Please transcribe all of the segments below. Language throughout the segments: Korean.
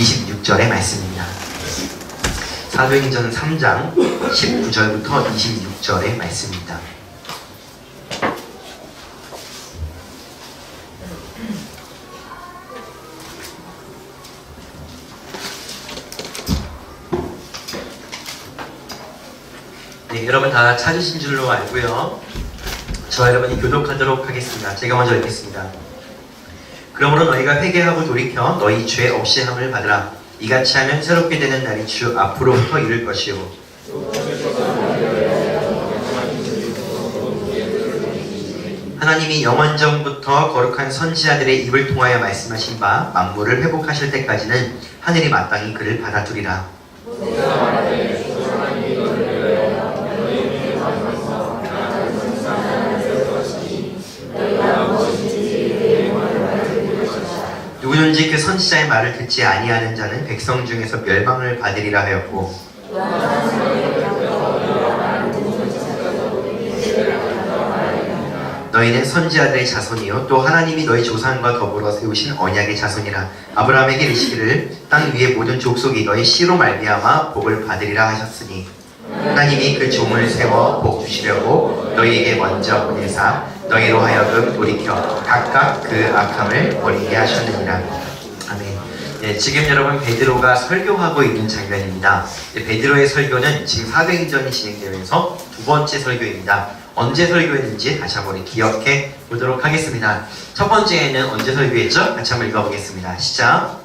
26절의 말씀입니다. 사도행전 3장 19절부터 26절의 말씀입니다. 네, 여러분 다 찾으신 줄로 알고요. 저와 여러분이 교독하도록 하겠습니다. 제가 먼저 읽겠습니다. 그러므로 너희가 회개하고 돌이켜 너희 죄 없이 함을 받으라. 이같이 하면 새롭게 되는 날이 주 앞으로부터 이를 것이요. 하나님이 영원전부터 거룩한 선지자들의 입을 통하여 말씀하신 바 만물을 회복하실 때까지는 하늘이 마땅히 그를 받아두리라. 누구든지 그 선지자의 말을 듣지 아니하는 자는 백성 중에서 멸망을 받으리라 하였고, 너희는 선지자들의 자손이요 또 하나님이 너희 조상과 더불어 세우신 언약의 자손이라. 아브라함에게 이르시기를 땅 위의 모든 족속이 너희 씨로 말미암아 복을 받으리라 하셨으니 하나님이 그 종을 세워 복 주시려고 너희에게 먼저 보내사 너희로 하여금 돌이켜 각각 그 악함을 버리게 하셨느니라. 아멘. 네, 지금 여러분 베드로가 설교하고 있는 장면입니다. 베드로의 설교는 지금 사도행전이 진행되면서 두 번째 설교입니다. 언제 설교했는지 다시 한번 기억해 보도록 하겠습니다. 첫 번째는 언제 설교했죠? 같이 한번 읽어보겠습니다. 시작.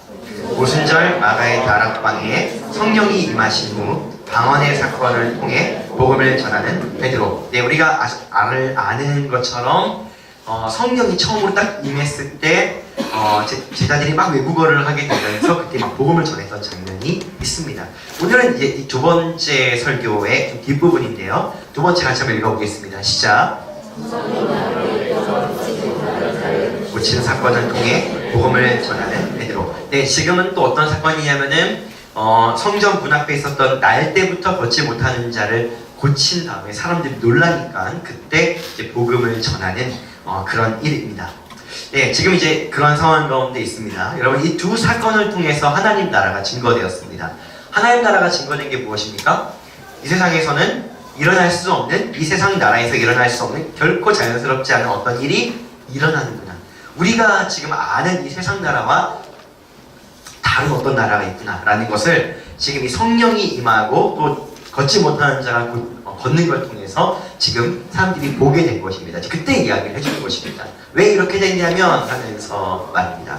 오순절 마가의 다락방에 성령이 임하신 후 방언의 사건을 통해 복음을 전하는 베드로. 네, 우리가 아는 것처럼 성령이 처음으로 딱 임했을 때 제자들이 막 외국어를 하게 되면서 그때 막 복음을 전했던 장면이 있습니다. 오늘은 이제 이 두 번째 설교의 좀 뒷부분인데요. 두 번째 같이 한번 읽어보겠습니다. 시작. 고친 사건을 통해 복음을 전하는 베드로. 네, 지금은 또 어떤 사건이냐면은 성전 문 앞에 있었던 날 때부터 걷지 못하는 자를 고친 다음에 사람들이 놀라니까 그때 이제 복음을 전하는 그런 일입니다. 네, 지금 이제 그런 상황 가운데 있습니다. 여러분, 이 두 사건을 통해서 하나님 나라가 증거되었습니다. 하나님 나라가 증거된 게 무엇입니까? 이 세상에서는 일어날 수 없는, 이 세상 나라에서 일어날 수 없는 결코 자연스럽지 않은 어떤 일이 일어나는구나. 우리가 지금 아는 이 세상 나라와 다른 어떤 나라가 있구나 라는 것을 지금 이 성령이 임하고 또 걷지 못하는 자가 걷는 걸 통해서 지금 사람들이 보게 된 것입니다. 그때 이야기를 해주는 것입니다. 왜 이렇게 됐냐면 하면서 말입니다.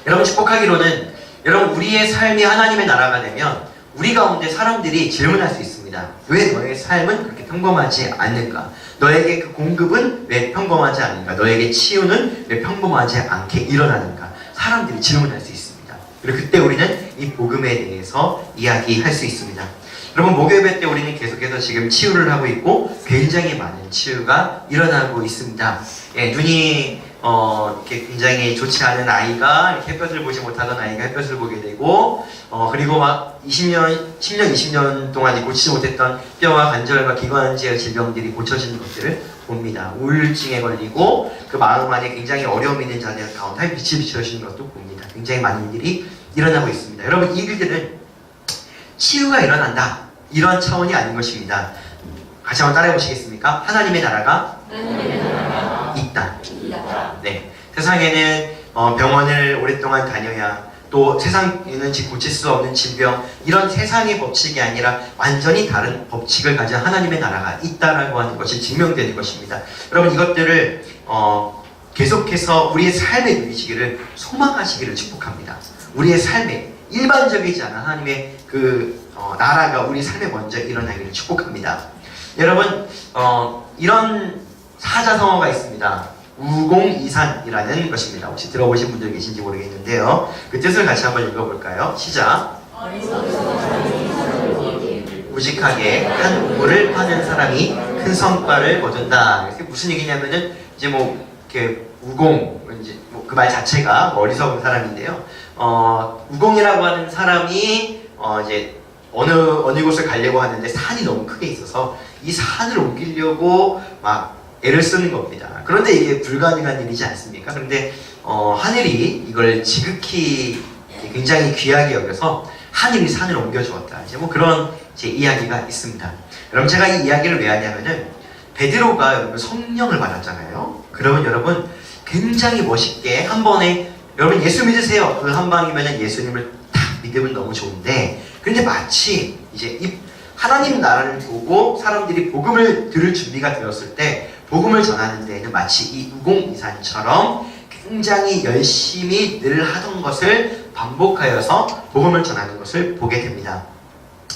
여러분, 축복하기로는 여러분 우리의 삶이 하나님의 나라가 되면 우리 가운데 사람들이 질문할 수 있습니다. 왜 너의 삶은 그렇게 평범하지 않는가? 너에게 그 공급은 왜 평범하지 않은가? 너에게 치유는 왜 평범하지 않게 일어나는가? 사람들이 질문할 수 있습니다. 그리고 그때 우리는 이 복음에 대해서 이야기할 수 있습니다. 여러분, 목요일 때 우리는 계속해서 지금 치유를 하고 있고 굉장히 많은 치유가 일어나고 있습니다. 예, 눈이 이렇게 굉장히 좋지 않은 아이가 이렇게 햇볕을 보지 못하던 아이가 햇볕을 보게 되고 그리고 막 10년, 20년 동안 고치지 못했던 뼈와 관절과 기관지의 질병들이 고쳐지는 것들을 봅니다. 우울증에 걸리고 그 마음 안에 굉장히 어려움이 있는 자들 가운데 빛이 비춰지는 것도 봅니다. 굉장히 많은 일이 일어나고 있습니다. 여러분, 이 일들은 치유가 일어난다, 이런 차원이 아닌 것입니다. 같이 한번 따라해 보시겠습니까? 하나님의 나라가 있다. 네, 세상에는 병원을 오랫동안 다녀야, 또 세상에는 고칠 수 없는 질병, 이런 세상의 법칙이 아니라 완전히 다른 법칙을 가진 하나님의 나라가 있다라고 하는 것이 증명되는 것입니다. 여러분, 이것들을 계속해서 우리의 삶에 누리시기를 소망하시기를 축복합니다. 우리의 삶에 일반적이지 않은 하나님의 그 나라가 우리 삶에 먼저 일어나기를 축복합니다. 여러분, 이런 사자성어가 있습니다. 우공이산이라는 것입니다. 혹시 들어보신 분들 계신지 모르겠는데요. 그 뜻을 같이 한번 읽어볼까요? 시작. 무직하게 한 우물을 파는 사람이 큰 성과를 거둔다. 이게 무슨 얘기냐면은 이제 뭐 이렇게 우공, 이제 뭐 그 말 자체가 어리석은 사람인데요. 우공이라고 하는 사람이 이제 어느 곳을 가려고 하는데 산이 너무 크게 있어서 이 산을 옮기려고 막 애를 쓰는 겁니다. 그런데 이게 불가능한 일이지 않습니까? 그런데 하늘이 이걸 지극히 굉장히 귀하게 여겨서 하늘이 산을 옮겨주었다. 이제 뭐 그런 이제 이야기가 있습니다. 여러분 제가 이 이야기를 왜 하냐면은 베드로가 여러분 성령을 받았잖아요. 그러면 여러분 굉장히 멋있게 한 번에 여러분 예수 믿으세요. 그 한 방이면은 예수님을 딱 믿으면 너무 좋은데 그런데 마치 이제 이 하나님 나라를 보고 사람들이 복음을 들을 준비가 되었을 때 복음을 전하는 데에는 마치 이 우공이산처럼 굉장히 열심히 늘 하던 것을 반복하여서 복음을 전하는 것을 보게 됩니다.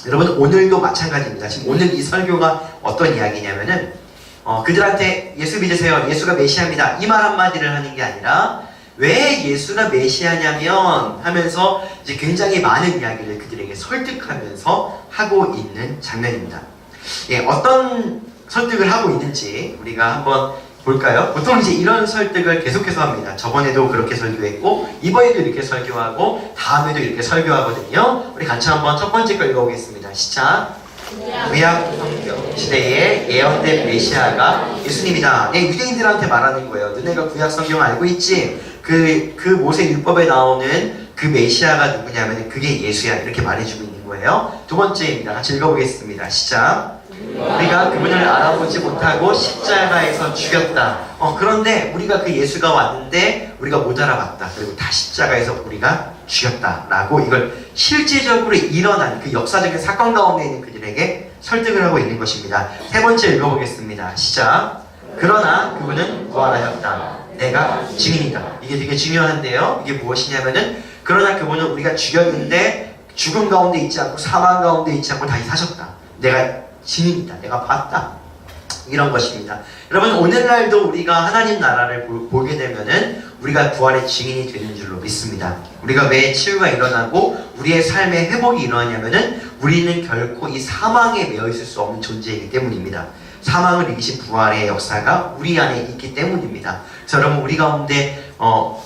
여러분 오늘도 마찬가지입니다. 지금 오늘 이 설교가 어떤 이야기냐면은 그들한테 예수 믿으세요. 예수가 메시아입니다. 이 말 한마디를 하는 게 아니라 왜 예수가 메시아냐면 하면서 이제 굉장히 많은 이야기를 그들에게 설득하면서 하고 있는 장면입니다. 예, 어떤 설득을 하고 있는지 우리가 한번 볼까요? 보통 이제 이런 설득을 계속해서 합니다. 저번에도 그렇게 설교했고 이번에도 이렇게 설교하고 다음에도 이렇게 설교하거든요. 우리 같이 한번 첫 번째 거 읽어보겠습니다. 시작! 구약 성경 시대에 예언된 메시아가 예수님이다. 네, 유대인들한테 말하는 거예요. 너네가 구약 성경 알고 있지? 그 모세 율법에 나오는 그 메시아가 누구냐면 그게 예수야. 이렇게 말해주고 있는 거예요. 두 번째입니다. 같이 읽어보겠습니다. 시작! 우리가 그분을 알아보지 못하고 십자가에서 죽였다. 그런데 우리가 그 예수가 왔는데 우리가 못 알아봤다. 그리고 다 십자가에서 우리가 죽였다. 라고 이걸 실제적으로 일어난 그 역사적인 사건 가운데 있는 그들에게 설득을 하고 있는 것입니다. 세 번째 읽어보겠습니다. 시작! 그러나 그분은 부활하셨다. 내가 증인이다. 이게 되게 중요한데요. 이게 무엇이냐면은 그러나 그분은 우리가 죽였는데 죽음 가운데 있지 않고 사망 가운데 있지 않고 다시 사셨다. 내가 증인이다. 내가 봤다. 이런 것입니다. 여러분 오늘날도 우리가 하나님 나라를 보게 되면은 우리가 부활의 증인이 되는 줄로 믿습니다. 우리가 왜 치유가 일어나고 우리의 삶의 회복이 일어나냐면은 우리는 결코 이 사망에 매여 있을 수 없는 존재이기 때문입니다. 사망을 이기신 부활의 역사가 우리 안에 있기 때문입니다. 그래서 여러분 우리 가운데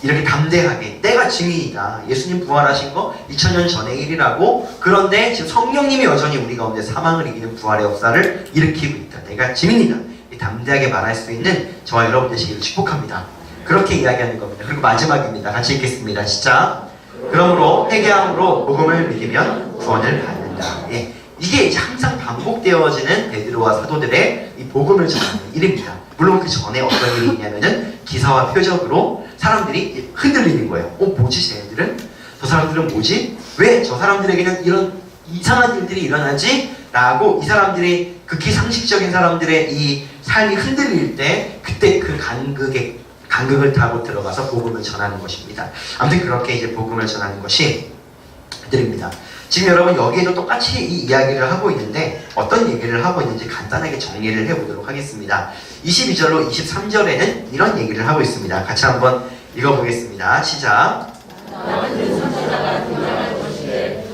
이렇게 담대하게 내가 증인이다. 예수님 부활하신 거 2000년 전의 일이라고. 그런데 지금 성령님이 여전히 우리 가운데 사망을 이기는 부활의 역사를 일으키고 있다. 내가 증인이다. 담대하게 말할 수 있는 저와 여러분 되시기를 축복합니다. 그렇게 이야기하는 겁니다. 그리고 마지막입니다. 같이 읽겠습니다. 시작! 그러므로 회개함으로 복음을 믿으면 구원을 받는다. 예. 이게 이제 항상 반복되어지는 베드로와 사도들의 이 복음을 전하는 일입니다. 물론 그 전에 어떤 일이 있냐면은 기사와 표적으로 사람들이 흔들리는 거예요. 뭐지 쟤네들은? 저 사람들은 뭐지? 왜 저 사람들에게는 이런 이상한 일들이 일어나지? 라고 이 사람들이 극히 상식적인 사람들의 이 삶이 흔들릴 때 그때 그 간극을 타고 들어가서 복음을 전하는 것입니다. 아무튼 그렇게 이제 복음을 전하는 것이 그들입니다. 지금 여러분 여기에도 똑같이 이 이야기를 하고 있는데 어떤 얘기를 하고 있는지 간단하게 정리를 해보도록 하겠습니다. 22절로 23절에는 이런 얘기를 하고 있습니다. 같이 한번 읽어보겠습니다. 시작!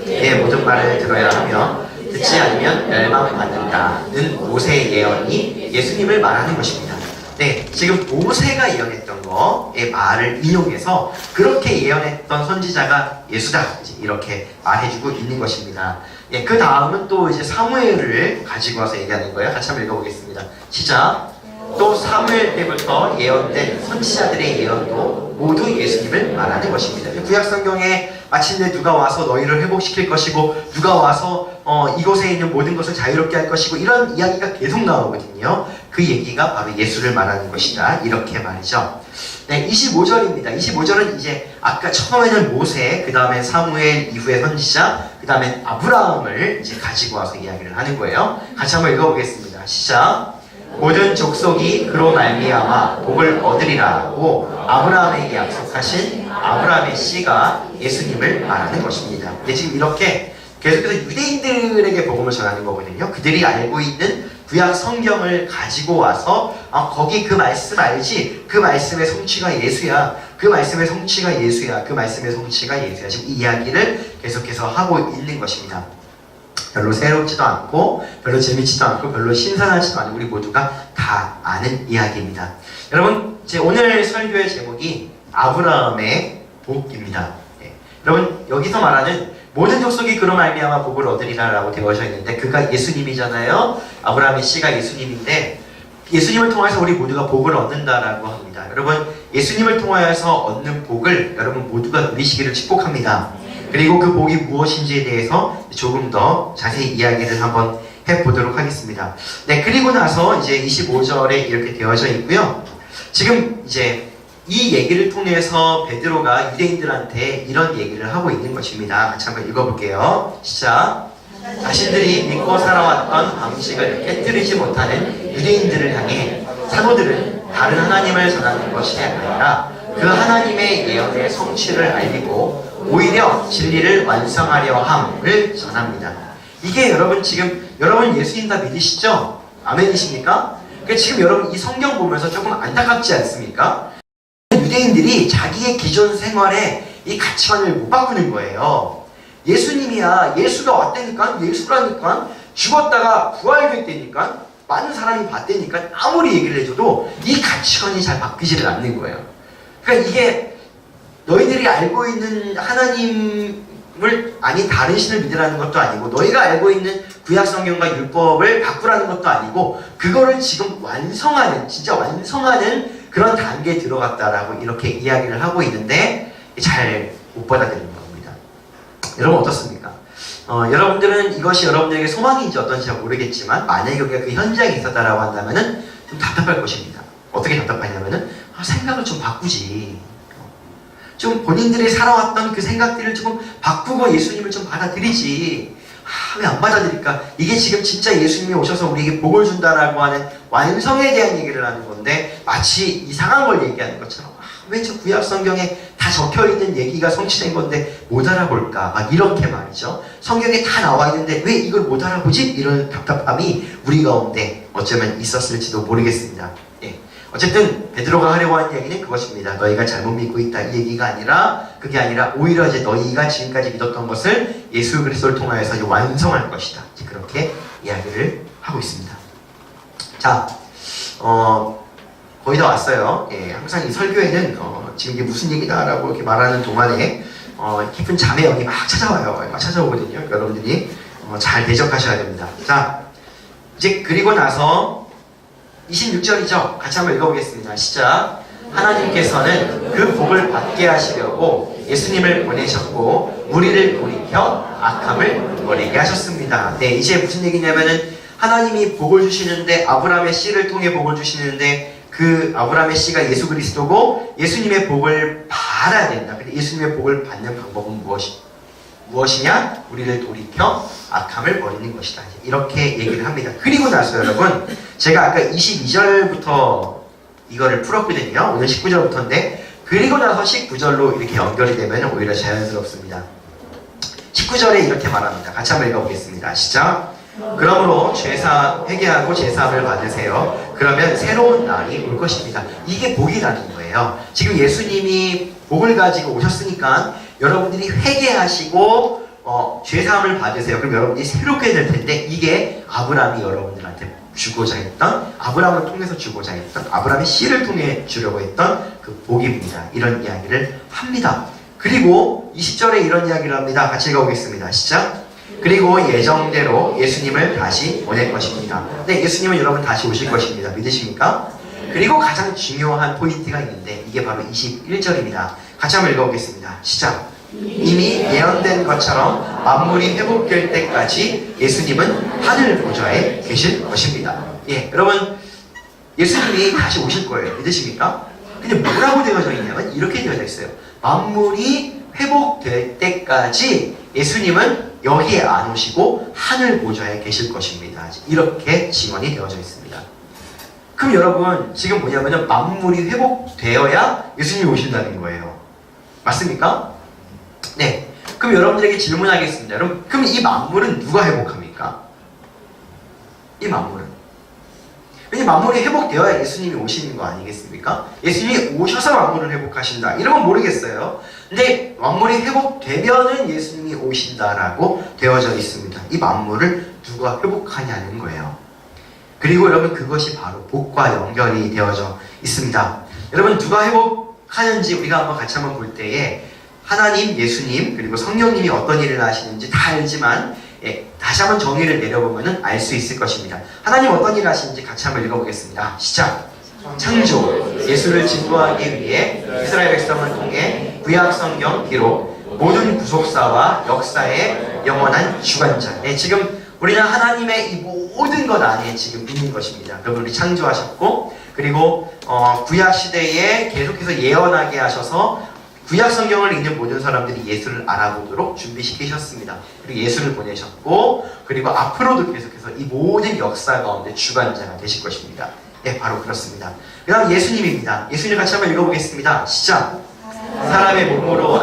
내 모든 말을 들어야 하며 듣지 않으면 멸망받는다는 모세의 예언이 예수님을 말하는 것입니다. 네, 지금 모세가 예언했던 거의 말을 인용해서 그렇게 예언했던 선지자가 예수다. 이렇게 말해주고 있는 것입니다. 예, 그 다음은 또 이제 사무엘을 가지고 와서 얘기하는 거예요. 같이 한번 읽어보겠습니다. 시작! 또 사무엘 때부터 예언된 선지자들의 예언도 모두 예수님을 말하는 것입니다. 구약 성경에 마침내 누가 와서 너희를 회복시킬 것이고 누가 와서 이곳에 있는 모든 것을 자유롭게 할 것이고 이런 이야기가 계속 나오거든요. 그 얘기가 바로 예수를 말하는 것이다. 이렇게 말이죠. 네, 25절입니다. 25절은 이제 아까 처음에는 모세, 그 다음에 사무엘, 이후에 선지자, 그 다음에 아브라함을 이제 가지고 와서 이야기를 하는 거예요. 같이 한번 읽어보겠습니다. 시작! 모든 족속이 그로 말미암아 복을 얻으리라고 아브라함에게 약속하신 아브라함의 씨가 예수님을 말하는 것입니다. 근데 지금 이렇게 계속해서 유대인들에게 복음을 전하는 거거든요. 그들이 알고 있는 구약 성경을 가지고 와서 거기 그 말씀 알지? 그 말씀의 성취가 예수야. 그 말씀의 성취가 예수야. 그 말씀의 성취가 예수야. 지금 이 이야기를 계속해서 하고 있는 것입니다. 별로 새롭지도 않고 별로 재밌지도 않고 별로 신선하지도 않은 우리 모두가 다 아는 이야기입니다. 여러분 제 오늘 설교의 제목이 아브라함의 복입니다. 네. 여러분 여기서 말하는 모든 족속이 그로 말미암아 복을 얻으리라 라고 되어 있는데 그가 예수님이잖아요. 아브라함의 씨가 예수님인데 예수님을 통해서 우리 모두가 복을 얻는다라고 합니다. 여러분 예수님을 통하여서 얻는 복을 여러분 모두가 누리시기를 축복합니다. 그리고 그 복이 무엇인지에 대해서 조금 더 자세히 이야기를 한번 해보도록 하겠습니다. 네, 그리고 나서 이제 25절에 이렇게 되어져 있고요. 지금 이제 이 얘기를 통해서 베드로가 유대인들한테 이런 얘기를 하고 있는 것입니다. 같이 한번 읽어볼게요. 시작. 자신들이 믿고 살아왔던 방식을 깨뜨리지 못하는 유대인들을 향해 사도들은 다른 하나님을 전하는 것이 아니라 그 하나님의 예언의 성취를 알리고 오히려 진리를 완성하려 함을 전합니다. 이게 여러분 지금 여러분 예수님 다 믿으시죠? 아멘이십니까? 그러니까 지금 여러분 이 성경 보면서 조금 안타깝지 않습니까? 유대인들이 자기의 기존 생활에 이 가치관을 못 바꾸는 거예요. 예수님이야, 예수가 왔다니까, 예수라니까, 죽었다가 부활됐다니까, 많은 사람이 봤다니까 아무리 얘기를 해줘도 이 가치관이 잘 바뀌지를 않는 거예요. 그러니까 이게 너희들이 알고 있는 하나님을 아닌 다른 신을 믿으라는 것도 아니고 너희가 알고 있는 구약 성경과 율법을 바꾸라는 것도 아니고 그거를 지금 완성하는, 진짜 완성하는 그런 단계에 들어갔다라고 이렇게 이야기를 하고 있는데 잘 못 받아들이는 겁니다. 여러분 어떻습니까? 여러분들은 이것이 여러분들에게 소망인지 어떤지 잘 모르겠지만 만약에 우리가 그 현장에 있었다라고 한다면은 좀 답답할 것입니다. 어떻게 답답하냐면은 생각을 좀 바꾸지. 좀 본인들이 살아왔던 그 생각들을 조금 바꾸고 예수님을 좀 받아들이지. 왜 안 받아들일까? 이게 지금 진짜 예수님이 오셔서 우리에게 복을 준다라고 하는 완성에 대한 얘기를 하는 건데 마치 이상한 걸 얘기하는 것처럼 왜 저 구약 성경에 다 적혀있는 얘기가 성취된 건데 못 알아볼까? 막 이렇게 말이죠. 성경에 다 나와 있는데 왜 이걸 못 알아보지? 이런 답답함이 우리 가운데 어쩌면 있었을지도 모르겠습니다. 예. 어쨌든 베드로가 하려고 하는 얘기는 그것입니다. 너희가 잘못 믿고 있다 이 얘기가 아니라 그게 아니라 오히려 이제 너희가 지금까지 믿었던 것을 예수 그리스도를 통하여서 이제 완성할 것이다. 이제 그렇게 이야기를 하고 있습니다. 자, 거의 다 왔어요. 예, 항상 이 설교에는 지금 이게 무슨 얘기다라고 이렇게 말하는 동안에 깊은 잠의 영이 막 찾아와요. 막 찾아오거든요. 여러분들이 잘 대적하셔야 됩니다. 자, 이제 그리고 나서 26절이죠. 같이 한번 읽어보겠습니다. 시작. 하나님께서는 그 복을 받게 하시려고 예수님을 보내셨고 우리를 돌이켜 악함을 버리게 하셨습니다. 네, 이제 무슨 얘기냐면은 하나님이 복을 주시는데 아브라함의 씨를 통해 복을 주시는데 그 아브라함의 씨가 예수 그리스도고 예수님의 복을 받아야 된다. 근데 예수님의 복을 받는 방법은 무엇이냐? 우리를 돌이켜 악함을 버리는 것이다. 이렇게 얘기를 합니다. 그리고 나서 여러분 제가 아까 22절부터 이거를 풀었거든요. 오늘 19절부터인데 그리고 나서 19절로 이렇게 연결이 되면 오히려 자연스럽습니다. 19절에 이렇게 말합니다. 같이 한번 읽어보겠습니다. 시작. 그러므로 회개하고 제사함을 받으세요. 그러면 새로운 날이 올 것입니다. 이게 복이라는 거예요. 지금 예수님이 복을 가지고 오셨으니까 여러분들이 회개하시고 죄사함을 받으세요. 그럼 여러분들이 새롭게 될 텐데 이게 아브라함이 여러분들한테 주고자 했던, 아브라함을 통해서 주고자 했던, 아브라함의 씨를 통해 주려고 했던 그 복입니다. 이런 이야기를 합니다. 그리고 20절에 이런 이야기를 합니다. 같이 읽어보겠습니다. 시작. 그리고 예정대로 예수님을 다시 보낼 것입니다. 네, 예수님은 여러분 다시 오실 것입니다. 믿으십니까? 그리고 가장 중요한 포인트가 있는데 이게 바로 21절입니다. 같이 한번 읽어보겠습니다. 시작. 이미 예언된 것처럼 만물이 회복될 때까지 예수님은 하늘 보좌에 계실 것입니다. 예, 여러분 예수님이 다시 오실 거예요. 믿으십니까? 근데 뭐라고 되어져 있냐면 이렇게 되어져 있어요. 만물이 회복될 때까지 예수님은 여기에 안 오시고 하늘 보좌에 계실 것입니다. 이렇게 증언이 되어져 있습니다. 그럼 여러분 지금 뭐냐면 만물이 회복되어야 예수님이 오신다는 거예요. 맞습니까? 네. 그럼 여러분들에게 질문하겠습니다. 여러분, 그럼 이 만물은 누가 회복합니까? 이 만물은. 왜냐면 만물이 회복되어야 예수님이 오시는 거 아니겠습니까? 예수님이 오셔서 만물을 회복하신다. 이런 건 모르겠어요. 근데 만물이 회복되면은 예수님이 오신다라고 되어져 있습니다. 이 만물을 누가 회복하냐는 거예요. 그리고 여러분 그것이 바로 복과 연결이 되어져 있습니다. 여러분 누가 회복하는지 우리가 한번 같이 한번 볼 때에 하나님, 예수님, 그리고 성령님이 어떤 일을 하시는지 다 알지만 다시 한번 정의를 내려보면 알 수 있을 것입니다. 하나님 어떤 일을 하시는지 같이 한번 읽어보겠습니다. 시작! 창조, 예수를 증거하기 위해 이스라엘 백성을 통해 구약 성경 기록, 모든 구속사와 역사의 영원한 주관자. 네, 지금 우리는 하나님의 이 모든 것 안에 지금 있는 것입니다. 그분이 창조하셨고, 그리고 구약 시대에 계속해서 예언하게 하셔서 구약 성경을 읽는 모든 사람들이 예수를 알아보도록 준비시키셨습니다. 그리고 예수를 보내셨고, 그리고 앞으로도 계속해서 이 모든 역사 가운데 주관자가 되실 것입니다. 네, 바로 그렇습니다. 그 다음 예수님입니다. 예수님 같이 한번 읽어보겠습니다. 시작! 사람의 몸으로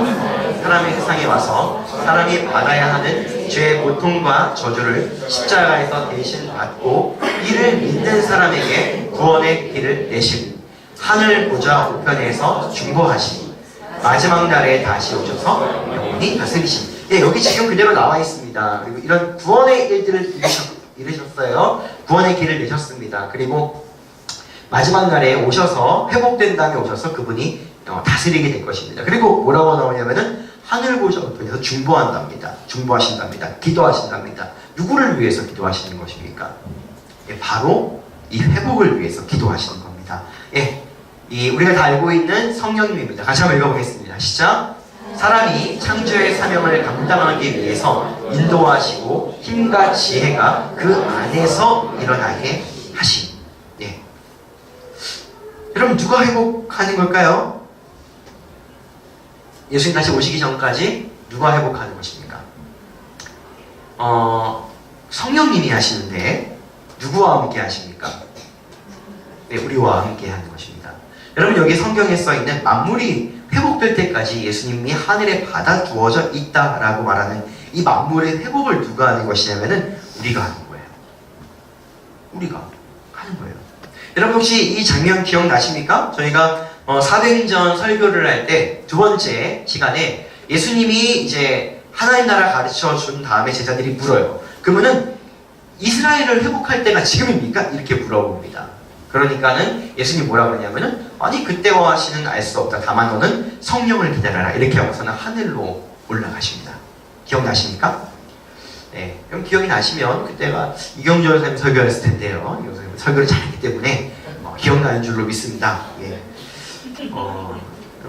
사람의 세상에 와서 사람이 받아야 하는 죄의 고통과 저주를 십자가에서 대신 받고 이를 믿는 사람에게 구원의 길을 내심, 하늘 보좌 우편에서 중보하시니 마지막 날에 다시 오셔서 영원히 다스리시니. 예, 여기 지금 그대로 나와 있습니다. 그리고 이런 구원의 일들을 이루셨어요. 구원의 길을 내셨습니다. 그리고 마지막 날에 오셔서 회복된 다음에 오셔서 그분이 다스리게 될 것입니다. 그리고 뭐라고 나오냐면은 하늘 보좌 우편에서 중보한답니다. 중보하신답니다. 기도하신답니다. 누구를 위해서 기도하시는 것입니까? 예, 바로 이 회복을 위해서 기도하시는 겁니다. 예, 우리가 다 알고 있는 성령님입니다. 같이 한번 읽어보겠습니다. 시작! 사람이 창조의 사명을 감당하기 위해서 인도하시고 힘과 지혜가 그 안에서 일어나게 하신. 예. 여러분, 누가 회복하는 걸까요? 예수님 다시 오시기 전까지 누가 회복하는 것입니까? 성령님이 하시는데 누구와 함께 하십니까? 네, 우리와 함께 하는 것입니다. 여러분, 여기 성경에 써있는 만물이 회복될 때까지 예수님이 하늘에 받아두어져 있다라고 말하는 이 만물의 회복을 누가 하는 것이냐면은 우리가 하는 거예요. 우리가 하는 거예요. 여러분, 혹시 이 장면 기억나십니까? 저희가 사도행전 설교를 할 때 두 번째 시간에 예수님이 이제 하나님 나라 가르쳐 준 다음에 제자들이 물어요. 그러면은 이스라엘을 회복할 때가 지금입니까? 이렇게 물어봅니다. 그러니까는 예수님이 뭐라 그러냐면은 아니, 그때와 시는 알 수 없다. 다만 너는 성령을 기다려라. 이렇게 하고서는 하늘로 올라가십니다. 기억나십니까? 네, 그럼 기억이 나시면 그때가 이경조 선생님 설교했을 텐데요. 이경조 선생님 설교를 잘했기 때문에 기억나는 줄로 믿습니다. 예.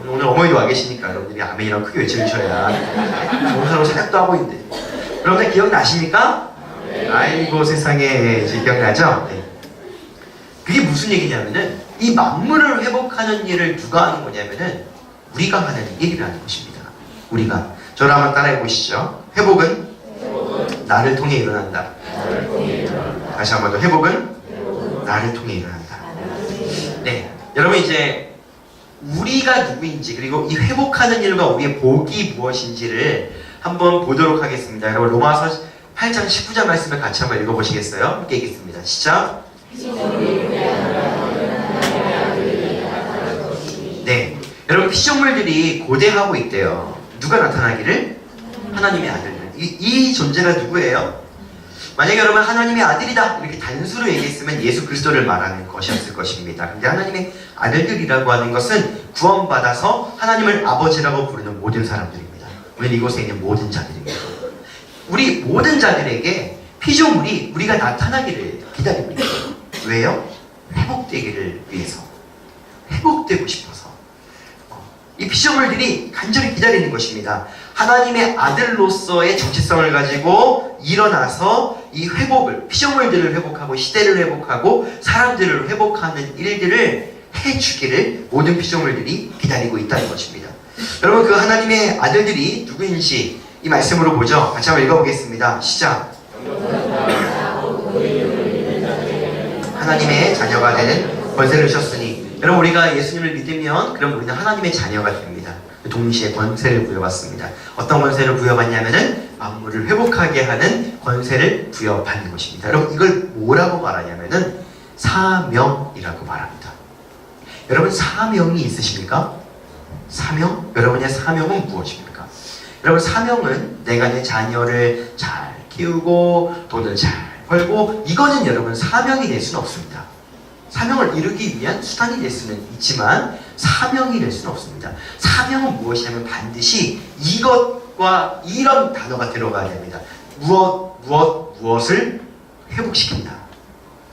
오늘 어머니도 와 계시니까 여러분들이 아멘이라고 크게 외쳐주셔야 좋은 사람 생각도 하고 있는데, 여러분들 기억나십니까? 아이고 세상에, 이제 기억나죠? 네. 그게 무슨 얘기냐면은 이 만물을 회복하는 일을 누가 하는 거냐면은 우리가 하는 일이라는 것입니다. 우리가. 저를 한번 따라해 보시죠. 회복은 나를 통해 일어난다. 다시 한번 더. 회복은 나를 통해 일어난다. 네, 여러분, 이제 우리가 누구인지, 그리고 이 회복하는 일과 우리의 복이 무엇인지를 한번 보도록 하겠습니다. 여러분, 로마서 8장 19절 말씀을 같이 한번 읽어보시겠어요? 함께 읽겠습니다. 시작! 네, 여러분, 피조물들이 고대하고 있대요. 누가 나타나기를? 하나님의 아들들. 이 존재가 누구예요? 만약에 여러분 하나님의 아들이다 이렇게 단수로 얘기했으면 예수 그리스도를 말하는 것이었을 것입니다. 근데 하나님의 아들들이라고 하는 것은 구원받아서 하나님을 아버지라고 부르는 모든 사람들입니다. 우리 이곳에 있는 모든 자들입니다. 우리 모든 자들에게 피조물이 우리가 나타나기를 기다리고 있어요. 왜요? 회복되기를 위해서. 회복되고 싶어서. 이 피조물들이 간절히 기다리는 것입니다. 하나님의 아들로서의 정체성을 가지고 일어나서 이 회복을, 피조물들을 회복하고 시대를 회복하고 사람들을 회복하는 일들을 해주기를 모든 피조물들이 기다리고 있다는 것입니다. 여러분, 그 하나님의 아들들이 누구인지 이 말씀으로 보죠. 같이 한번 읽어보겠습니다. 시작! 하나님의 자녀가 되는 권세를 주셨으니. 여러분, 우리가 예수님을 믿으면 그럼 우리는 하나님의 자녀가 됩니다. 동시에 권세를 부여받습니다. 어떤 권세를 부여받냐면은 만물을 회복하게 하는 권세를 부여받는 것입니다. 여러분, 이걸 뭐라고 말하냐면은 사명이라고 말합니다. 여러분, 사명이 있으십니까? 사명? 여러분의 사명은 무엇입니까? 여러분, 사명은 내가 내 자녀를 잘 키우고 돈을 잘 벌고, 이거는 여러분 사명이 될 수는 없습니다. 사명을 이루기 위한 수단이 될 수는 있지만 사명이 될 수는 없습니다. 사명은 무엇이냐면 반드시 이것과 이런 단어가 들어가야 됩니다. 무엇을 회복시킨다.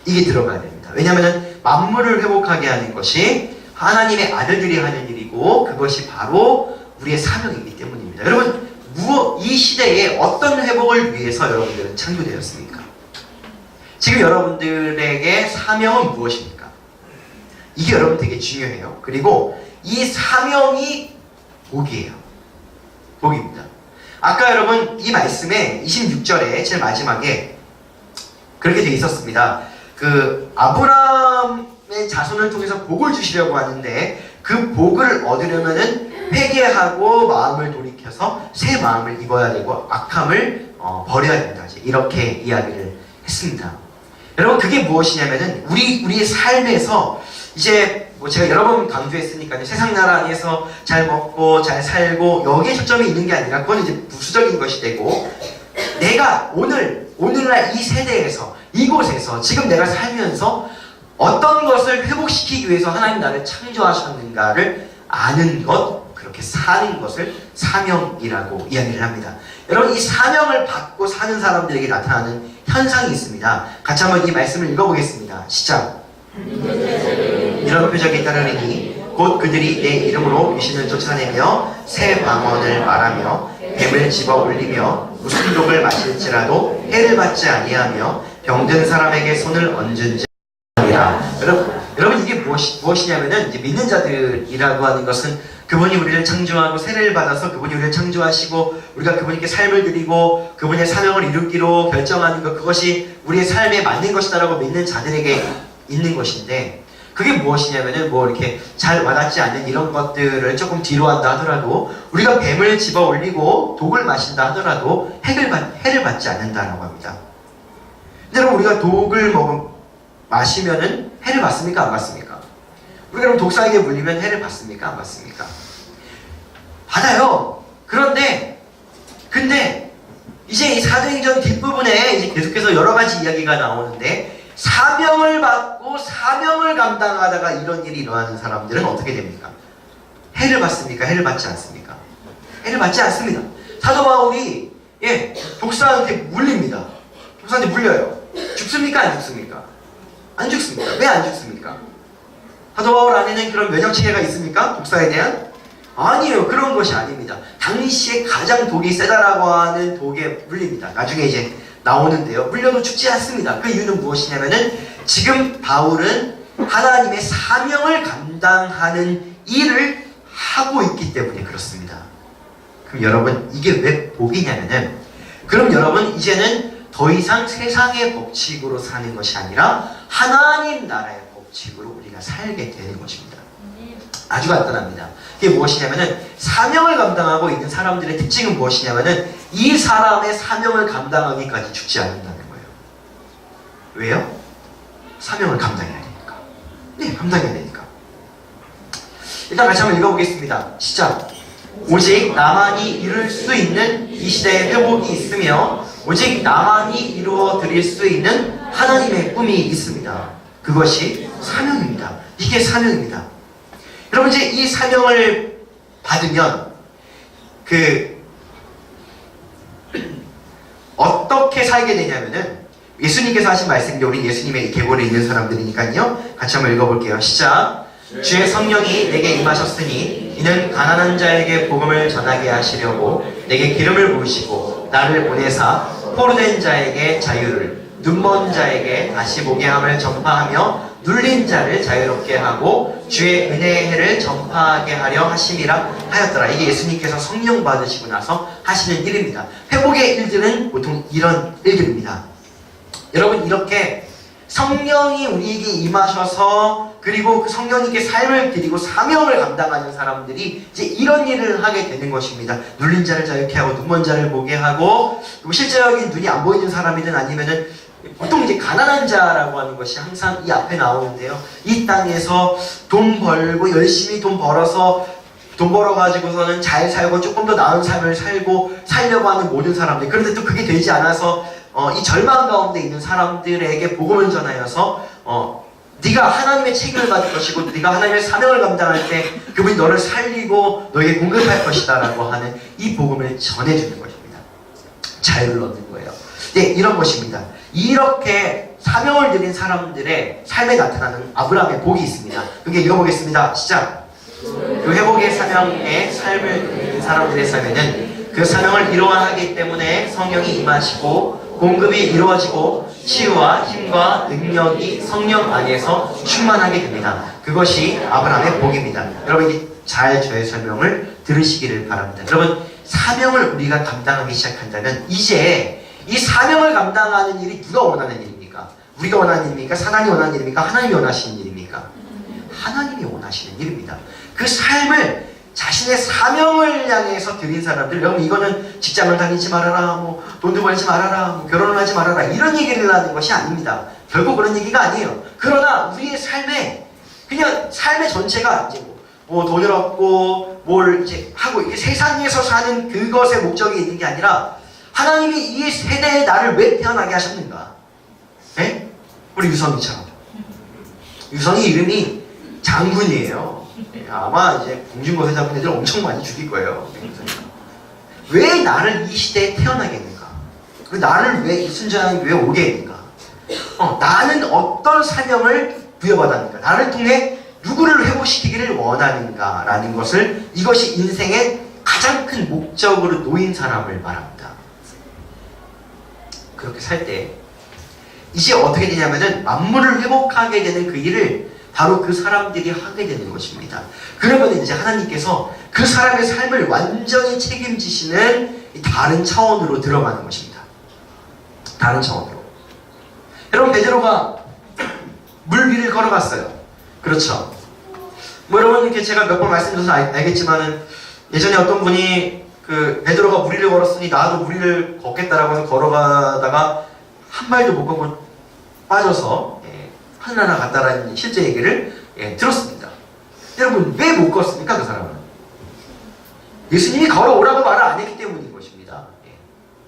이게 들어가야 됩니다. 왜냐하면 만물을 회복하게 하는 것이 하나님의 아들들이 하는 일이고 그것이 바로 우리의 사명이기 때문입니다. 겁니다. 여러분, 이 시대에 어떤 회복을 위해서 여러분들은 창조되었습니까? 지금 여러분들에게 사명은 무엇입니까? 이게 여러분 되게 중요해요. 그리고 이 사명이 복이에요. 복입니다. 아까 여러분 이 말씀에 26절에 제일 마지막에 그렇게 되어 있었습니다. 그 아브라함의 자손을 통해서 복을 주시려고 하는데 그 복을 얻으려면은 회개하고 마음을 돌이켜서 새 마음을 입어야 되고 악함을 버려야 된다. 이렇게 이야기를 했습니다. 여러분, 그게 무엇이냐면은 우리의 삶에서 이제 뭐 제가 여러 번 강조했으니까요. 세상 나라 안에서 잘 먹고 잘 살고 여기에 초점이 있는 게 아니라 그건 이제 부수적인 것이 되고, 내가 오늘날 이 세대에서 이곳에서 지금 내가 살면서 어떤 것을 회복시키기 위해서 하나님 나를 창조하셨는가를 아는 것, 그렇게 사는 것을 사명이라고 이야기를 합니다. 여러분, 이 사명을 받고 사는 사람들에게 나타나는 현상이 있습니다. 같이 한번 이 말씀을 읽어보겠습니다. 시작. 이런 표적이 따르리니 곧 그들이 내 이름으로 귀신을 쫓아내며 새 방언을 말하며 뱀을 집어 올리며 무슨 독을 마실지라도 해를 받지 아니하며 병든 사람에게 손을 얹은지 아니라. 여러분 이게 무엇이냐면은 이제 믿는 자들이라고 하는 것은 그분이 우리를 창조하고 세례를 받아서 그분이 우리를 창조하시고 우리가 그분께 삶을 드리고 그분의 사명을 이루기로 결정하는 것, 그것이 우리의 삶에 맞는 것이다라고 믿는 자들에게 있는 것인데, 그게 무엇이냐면은 뭐 이렇게 잘 와닿지 않는 이런 것들을 조금 뒤로 한다 하더라도, 우리가 뱀을 집어 올리고 독을 마신다 하더라도 해를 받지 않는다라고 합니다. 근데 여러분, 우리가 독을 마시면은 해를 받습니까? 안 받습니까? 우리가 그럼 독사에게 물리면 해를 받습니까? 안 받습니까? 받아요. 근데 이제 이 사도행전 뒷부분에 이제 계속해서 여러 가지 이야기가 나오는데, 사명을 받고 사명을 감당하다가 이런 일이 일어나는 사람들은 어떻게 됩니까? 해를 받습니까? 해를 받지 않습니까? 해를 받지 않습니다. 사도 바울이 독사한테 물립니다. 독사한테 물려요. 죽습니까? 안 죽습니까? 안 죽습니다. 왜 안 죽습니까? 사도 바울 안에는 그런 면역체계가 있습니까? 독사에 대한? 아니에요. 그런 것이 아닙니다. 당시에 가장 독이 세다라고 하는 독에 물립니다. 나중에 이제 나오는데요. 물려도 죽지 않습니다. 그 이유는 무엇이냐면은 지금 바울은 하나님의 사명을 감당하는 일을 하고 있기 때문에 그렇습니다. 그럼 여러분, 이게 왜 복이냐면은, 그럼 여러분 이제는 더 이상 세상의 법칙으로 사는 것이 아니라 하나님 나라의 법칙으로 우리가 살게 되는 것입니다. 아주 간단합니다. 그게 무엇이냐면은, 사명을 감당하고 있는 사람들의 특징은 무엇이냐면은 이 사람의 사명을 감당하기까지 죽지 않는다는 거예요. 왜요? 사명을 감당해야 되니까. 네, 감당해야 되니까. 일단 같이 한번 읽어보겠습니다. 시작. 오직 나만이 이룰 수 있는 이 시대에 회복이 있으며 오직 나만이 이루어 드릴 수 있는 하나님의 꿈이 있습니다. 그것이 사명입니다. 이게 사명입니다. 여러분, 이제 이 사명을 받으면 어떻게 살게 되냐면은, 예수님께서 하신 말씀인데 우리 예수님의 계보를 읽는 사람들이니까요. 같이 한번 읽어볼게요. 시작. 주의 성령이 내게 임하셨으니 이는 가난한 자에게 복음을 전하게 하시려고 내게 기름을 부으시고 나를 보내사 포로된 자에게 자유를, 눈먼 자에게 다시 보게 함을 전파하며 눌린 자를 자유롭게 하고 주의 은혜의 해를 전파하게 하려 하심이라 하였더라. 이게 예수님께서 성령 받으시고 나서 하시는 일입니다. 회복의 일들은 보통 이런 일들입니다. 여러분, 이렇게 성령이 우리에게 임하셔서 그리고 그 성령님께 삶을 드리고 사명을 감당하는 사람들이 이제 이런 일을 하게 되는 것입니다. 눌린 자를 자유케 하고 눈먼 자를 보게 하고, 그리고 실제적인 눈이 안 보이는 사람이든 아니면은 보통 이제 가난한 자라고 하는 것이 항상 이 앞에 나오는데요. 이 땅에서 돈 벌고 열심히 돈 벌어가지고서는 잘 살고 조금 더 나은 삶을 살려고 하는 모든 사람들. 그런데 또 그게 되지 않아서 이 절망 가운데 있는 사람들에게 복음을 전하여서 네가 하나님의 책임을 받을 것이고 네가 하나님의 사명을 감당할 때 그분이 너를 살리고 너에게 공급할 것이다 라고 하는 이 복음을 전해주는 것입니다. 자유를 얻는 거예요. 네, 이런 것입니다. 이렇게 사명을 드린 사람들의 삶에 나타나는 아브라함의 복이 있습니다. 그게 읽어보겠습니다. 시작. 그 회복의 사명의 삶을 드린 사람들의 삶에는 그 사명을 이루어하기 때문에 성령이 임하시고 공급이 이루어지고 치유와 힘과 능력이 성령 안에서 충만하게 됩니다. 그것이 아브라함의 복입니다. 여러분 잘 저의 설명을 들으시기를 바랍니다. 여러분 사명을 우리가 감당하기 시작한다면 이제 이 사명을 감당하는 일이 누가 원하는 일입니까? 우리가 원하는 일입니까? 사단이 원하는 일입니까? 하나님이 원하시는 일입니까? 하나님이 원하시는 일입니다. 그 삶을 자신의 사명을 향해서 드린 사람들, 여러분 이거는 직장을 다니지 말아라, 뭐 돈도 벌지 말아라, 뭐 결혼을 하지 말아라 이런 얘기를 하는 것이 아닙니다. 결국 그런 얘기가 아니에요. 그러나 우리의 삶에 그냥 삶의 전체가 이제 뭐 돈을 얻고 뭘 이제 하고 이게 세상에서 사는 그것의 목적이 있는 게 아니라 하나님이 이 세대에 나를 왜 태어나게 하셨는가? 네? 우리 유성이처럼. 유성이 이름이 장군이에요. 아마 이제 공중거세 잡은 애들 엄청 많이 죽일 거예요. 왜 나를 이 시대에 태어나게 했는가? 나를 왜 순자하나님 왜 오게 했는가? 나는 어떤 사명을 부여받았는가? 나를 통해 누구를 회복시키기를 원하는가? 라는 것을 이것이 인생의 가장 큰 목적으로 놓인 사람을 말합니다. 그렇게 살 때 이제 어떻게 되냐면은 만물을 회복하게 되는 그 일을 바로 그 사람들이 하게 되는 것입니다. 그러면 이제 하나님께서 그 사람의 삶을 완전히 책임지시는 다른 차원으로 들어가는 것입니다. 다른 차원으로. 여러분 베드로가 물 위를 걸어갔어요. 그렇죠. 뭐 여러분 이렇게 제가 몇 번 말씀드려서 알겠지만은 예전에 어떤 분이 그 베드로가 물 위를 걸었으니 나도 물 위를 걷겠다라고 해서 걸어가다가 한 발도 못 걷고 빠져서 하늘나라 갔다라는 실제 얘기를 들었습니다. 여러분 왜 못 걷습니까? 그 사람은 예수님이 걸어오라고 말을 안 했기 때문인 것입니다.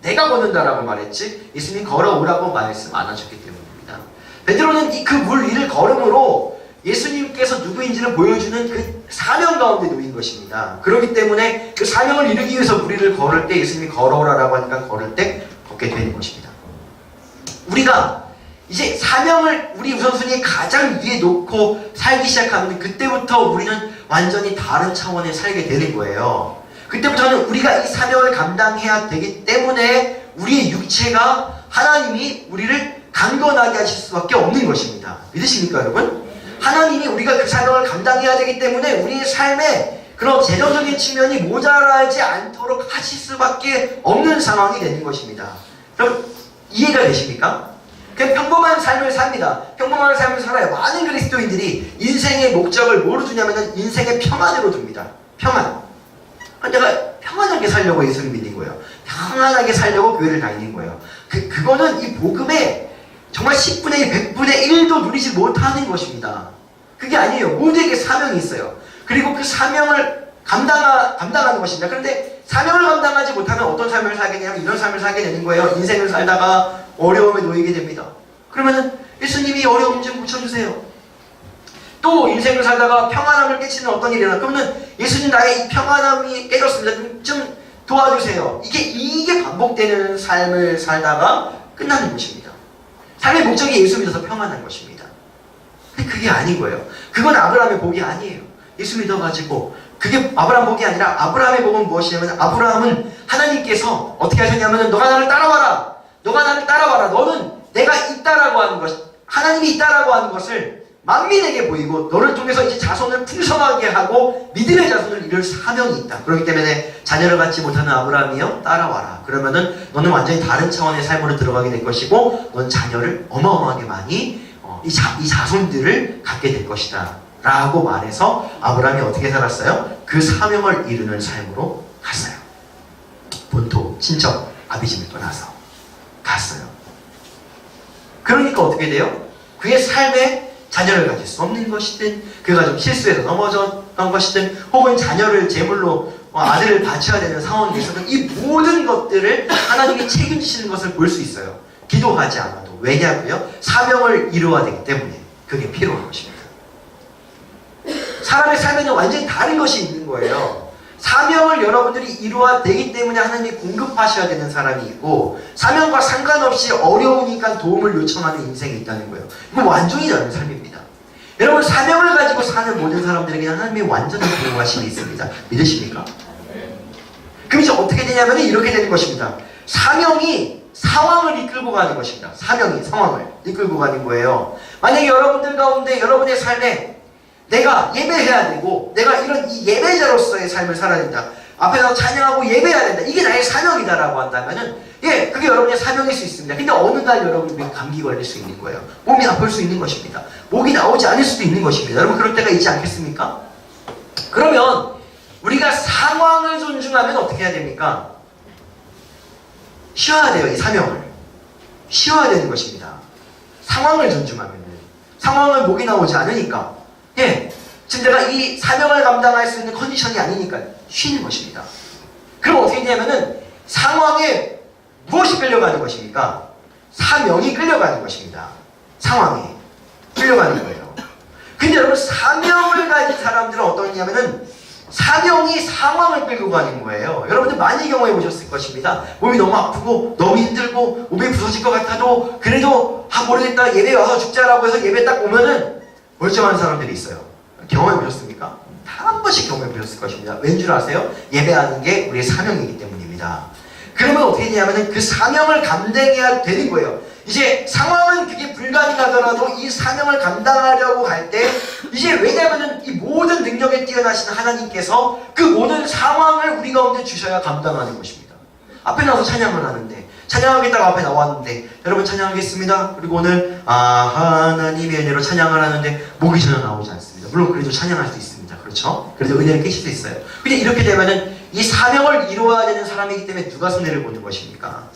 내가 걷는다라고 말했지 예수님이 걸어오라고 말씀 안 하셨기 때문입니다. 베드로는 그 물 위를 걸음으로 예수님께서 누구인지를 보여주는 그 사명 가운데 놓인 것입니다. 그렇기 때문에 그 사명을 이루기 위해서 물 위를 걸을 때 예수님이 걸어오라고 하니까 걸을 때 걷게 되는 것입니다. 우리가 이제 사명을 우리 우선순위에 가장 위에 놓고 살기 시작하면 그때부터 우리는 완전히 다른 차원에 살게 되는 거예요. 그때부터는 우리가 이 사명을 감당해야 되기 때문에 우리의 육체가 하나님이 우리를 강건하게 하실 수밖에 없는 것입니다. 믿으십니까 여러분? 하나님이 우리가 그 사명을 감당해야 되기 때문에 우리의 삶에 그런 재정적인 측면이 모자라지 않도록 하실 수밖에 없는 상황이 되는 것입니다. 여러분 이해가 되십니까? 그냥 평범한 삶을 삽니다. 평범한 삶을 살아요. 많은 그리스도인들이 인생의 목적을 뭐로 두냐면 인생의 평안으로 둡니다. 평안. 내가 평안하게 살려고 예수를 믿는 거예요. 평안하게 살려고 교회를 다니는 거예요. 그거는 이 복음의 정말 10분의 1, 100분의 1도 누리지 못하는 것입니다. 그게 아니에요. 모두에게 사명이 있어요. 그리고 그 사명을 감당하는 것입니다. 그런데 사명을 감당하지 못하면 어떤 삶을 살게 되냐면 이런 삶을 살게 되는 거예요. 인생을 살다가 어려움에 놓이게 됩니다. 그러면은 예수님이 어려움 좀 고쳐주세요. 또 인생을 살다가 평안함을 깨치는 어떤 일이 일어나. 그러면 예수님 나의 이 평안함이 깨졌습니다. 좀 도와주세요. 이게 반복되는 삶을 살다가 끝나는 것입니다. 삶의 목적이 예수 믿어서 평안한 것입니다. 근데 그게 아닌 거예요. 그건 아브라함의 복이 아니에요. 예수 믿어가지고 그게 아브라함 복이 아니라 아브라함의 복은 무엇이냐면 아브라함은 하나님께서 어떻게 하셨냐면 너가 나를 따라와라. 너가 나를 따라와라. 너는 내가 있다라고 하는 것, 하나님이 있다라고 하는 것을 만민에게 보이고 너를 통해서 이제 자손을 풍성하게 하고 믿음의 자손을 이룰 사명이 있다. 그렇기 때문에 자녀를 갖지 못하는 아브라함이여 따라와라. 그러면은 너는 완전히 다른 차원의 삶으로 들어가게 될 것이고 넌 자녀를 어마어마하게 많이 이 자손들을 갖게 될 것이다. 라고 말해서 아브라함이 어떻게 살았어요? 그 사명을 이루는 삶으로 갔어요. 본토, 친척, 아비집을 떠나서 갔어요. 그러니까 어떻게 돼요? 그의 삶에 자녀를 가질 수 없는 것이든 그가 좀 실수해서 넘어졌던 것이든 혹은 자녀를 제물로 아들을 바쳐야 되는 상황이 있어도 이 모든 것들을 하나님이 책임지시는 것을 볼 수 있어요. 기도하지 않아도. 왜냐고요? 사명을 이루어야 되기 때문에 그게 필요한 것입니다. 사람의 삶에는 완전히 다른 것이 있는 거예요. 사명을 여러분들이 이루어야 되기 때문에 하나님이 공급하셔야 되는 사람이 있고 사명과 상관없이 어려우니까 도움을 요청하는 인생이 있다는 거예요. 이거 완전히 다른 삶입니다. 여러분 사명을 가지고 사는 모든 사람들에게는 하나님이 완전한 보호하심이 있습니다. 믿으십니까? 그럼 이제 어떻게 되냐면 이렇게 되는 것입니다. 사명이 상황을 이끌고 가는 것입니다. 사명이 상황을 이끌고 가는 거예요. 만약에 여러분들 가운데 여러분의 삶에 내가 예배해야 되고 내가 이런 이 예배자로서의 삶을 살아야 된다. 앞에 나서 찬양하고 예배해야 된다. 이게 나의 사명이다라고 한다면은 예, 그게 여러분의 사명일 수 있습니다. 근데 어느 날 여러분이 감기 걸릴 수 있는 거예요. 몸이 아플 수 있는 것입니다. 목이 나오지 않을 수도 있는 것입니다. 여러분 그럴 때가 있지 않겠습니까? 그러면 우리가 상황을 존중하면 어떻게 해야 됩니까? 쉬어야 돼요. 이 사명을 쉬어야 되는 것입니다. 상황을 존중하면은 상황을 목이 나오지 않으니까 예, 지금 내가 이 사명을 감당할 수 있는 컨디션이 아니니까 쉬는 것입니다. 그럼 어떻게 되냐면은 상황에 무엇이 끌려가는 것입니까? 사명이 끌려가는 것입니다. 상황이 끌려가는 거예요. 근데 여러분 사명을 가진 사람들은 어떠냐면은 사명이 상황을 끌고 가는 거예요. 여러분들 많이 경험해 보셨을 것입니다. 몸이 너무 아프고 너무 힘들고 몸이 부서질 것 같아도 그래도 모르겠다 예배 와서 죽자라고 해서 예배 딱 오면은 멀쩡한 사람들이 있어요. 경험해 보셨습니까? 다 한 번씩 경험해 보셨을 것입니다. 왠 줄 아세요? 예배하는 게 우리의 사명이기 때문입니다. 그러면 어떻게 되냐면은 그 사명을 감당해야 되는 거예요. 이제 상황은 그게 불가능하더라도 이 사명을 감당하려고 할 때 이제 왜냐면은 이 모든 능력에 뛰어나신 하나님께서 그 모든 상황을 우리 가운데 주셔야 감당하는 것입니다. 앞에 나와서 찬양을 하는데 찬양하겠다고 앞에 나왔는데 여러분 찬양하겠습니다. 그리고 오늘 하나님의 은혜로 찬양을 하는데 목이 전혀 나오지 않습니다. 물론 그래도 찬양할 수 있습니다. 그렇죠? 그래도 은혜를 깨실 수 있어요. 근데 이렇게 되면은 이 사명을 이루어야 되는 사람이기 때문에 누가 손해를 보는 것입니까?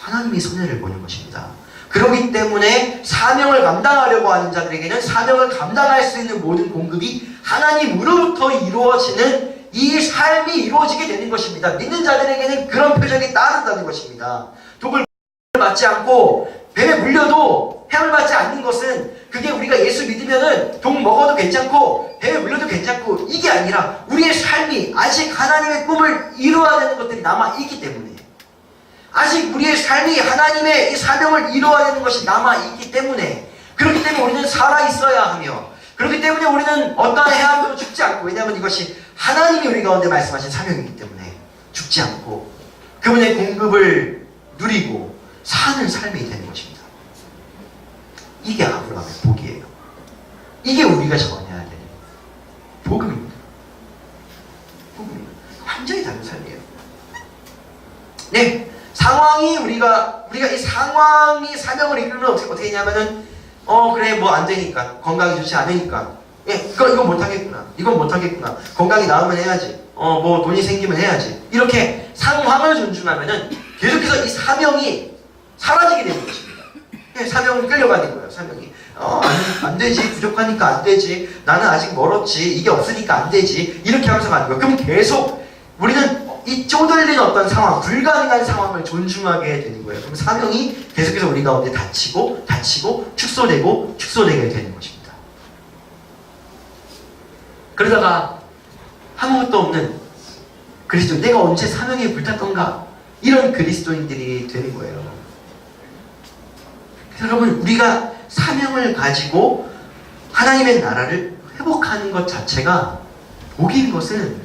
하나님이 손해를 보는 것입니다. 그렇기 때문에 사명을 감당하려고 하는 자들에게는 사명을 감당할 수 있는 모든 공급이 하나님으로부터 이루어지는 이 삶이 이루어지게 되는 것입니다. 믿는 자들에게는 그런 표적이 따른다는 것입니다. 독을 맞지 않고 뱀에 물려도 해를 받지 않는 것은 그게 우리가 예수 믿으면은 독 먹어도 괜찮고 뱀에 물려도 괜찮고 이게 아니라 우리의 삶이 아직 하나님의 꿈을 이루어야 되는 것들이 남아있기 때문에 아직 우리의 삶이 하나님의 이 사명을 이루어야 되는 것이 남아있기 때문에 그렇기 때문에 우리는 살아있어야 하며 그렇기 때문에 우리는 어떠한 해함도 죽지 않고 왜냐하면 이것이 하나님이 우리 가운데 말씀하신 사명이기 때문에 죽지 않고 그분의 공급을 누리고 사는 삶이 되는 것입니다. 이게 아브라함의 복이에요. 이게 우리가 전해야 되는 복음입니다. 복음입니다. 완전히 다른 삶이에요. 네, 상황이 우리가 이 상황이 사명을 이끌면 어떻게 되냐면은 그래 뭐 안 되니까 건강이 좋지 않으니까 이건 못하겠구나 이건 못하겠구나 건강이 나으면 해야지 뭐 돈이 생기면 해야지 이렇게 상황을 존중하면은 계속해서 이 사명이 사라지게 되는 것입니다. 사명을 끌려가는 거예요. 사명이 안 되지 부족하니까 안 되지 나는 아직 멀었지 이게 없으니까 안 되지 이렇게 하면서 가는 거예요. 그럼 계속 우리는 이 쪼들린 어떤 상황 불가능한 상황을 존중하게 되는 거예요. 그럼 사명이 계속해서 우리 가운데 닫히고 축소되게 되는 것입니다. 그러다가 아무것도 없는 그리스도인 내가 언제 사명에 불탔던가 이런 그리스도인들이 되는 거예요. 여러분 우리가 사명을 가지고 하나님의 나라를 회복하는 것 자체가 복인 것은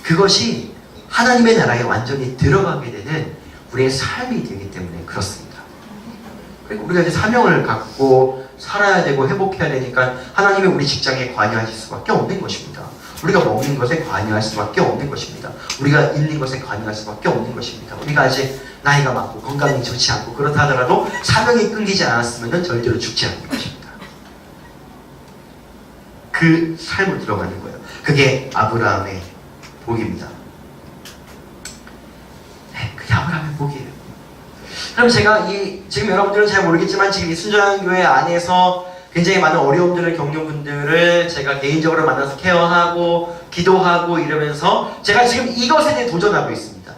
그것이 하나님의 나라에 완전히 들어가게 되는 우리의 삶이 되기 때문에 그렇습니다. 그리고 우리가 이제 사명을 갖고 살아야 되고 회복해야 되니까 하나님의 우리 직장에 관여하실 수밖에 없는 것입니다. 우리가 먹는 것에 관여할 수밖에 없는 것입니다. 우리가 읽는 것에 관여할 수밖에 없는 것입니다. 우리가 아직 나이가 많고 건강이 좋지 않고 그렇다 하더라도 사명이 끊기지 않았으면 절대로 죽지 않는 것입니다. 그 삶을 들어가는 거예요. 그게 아브라함의 복입니다. 네, 그게 아브라함의 복이에요. 그럼 제가 지금 여러분들은 잘 모르겠지만 지금 이 순전한 교회 안에서 굉장히 많은 어려움들을 겪는 분들을 제가 개인적으로 만나서 케어하고 기도하고 이러면서 제가 지금 이것에 대해 도전하고 있습니다.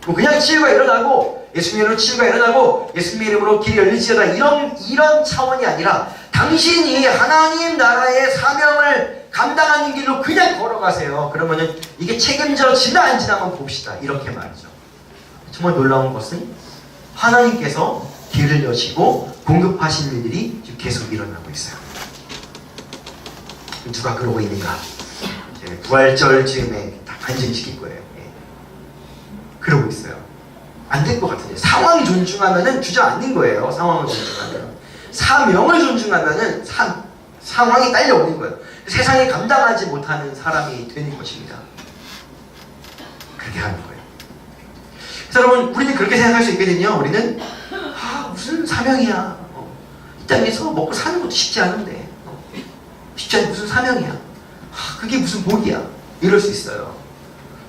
뭐 그냥 치유가 일어나고 예수님 이름으로 치유가 일어나고 예수님 이름으로 길이 열릴지어다 이런 차원이 아니라 당신이 하나님 나라의 사명을 감당하는 길로 그냥 걸어가세요. 그러면은 이게 책임져지나 안 지나 한번 봅시다. 이렇게 말이죠. 정말 놀라운 것은 하나님께서 길을 여시고 공급하신 일들이 지금 계속 일어나고 있어요. 누가 그러고 있는가? 부활절 즈음에 다 간증시킬 거예요. 그러고 있어요. 안 될 것 같은데. 상황 존중하면은 주저앉는 거예요. 상황을 존중하면. 사명을 존중하면은 상황이 딸려오는 거예요. 세상에 감당하지 못하는 사람이 되는 것입니다. 그렇게 하는 거예요. 그래서 여러분, 우리는 그렇게 생각할 수 있거든요. 우리는 무슨 사명이야. 이 땅에서 먹고 사는 것도 쉽지 않은데 쉽지 않은 무슨 사명이야. 그게 무슨 복이야. 이럴 수 있어요.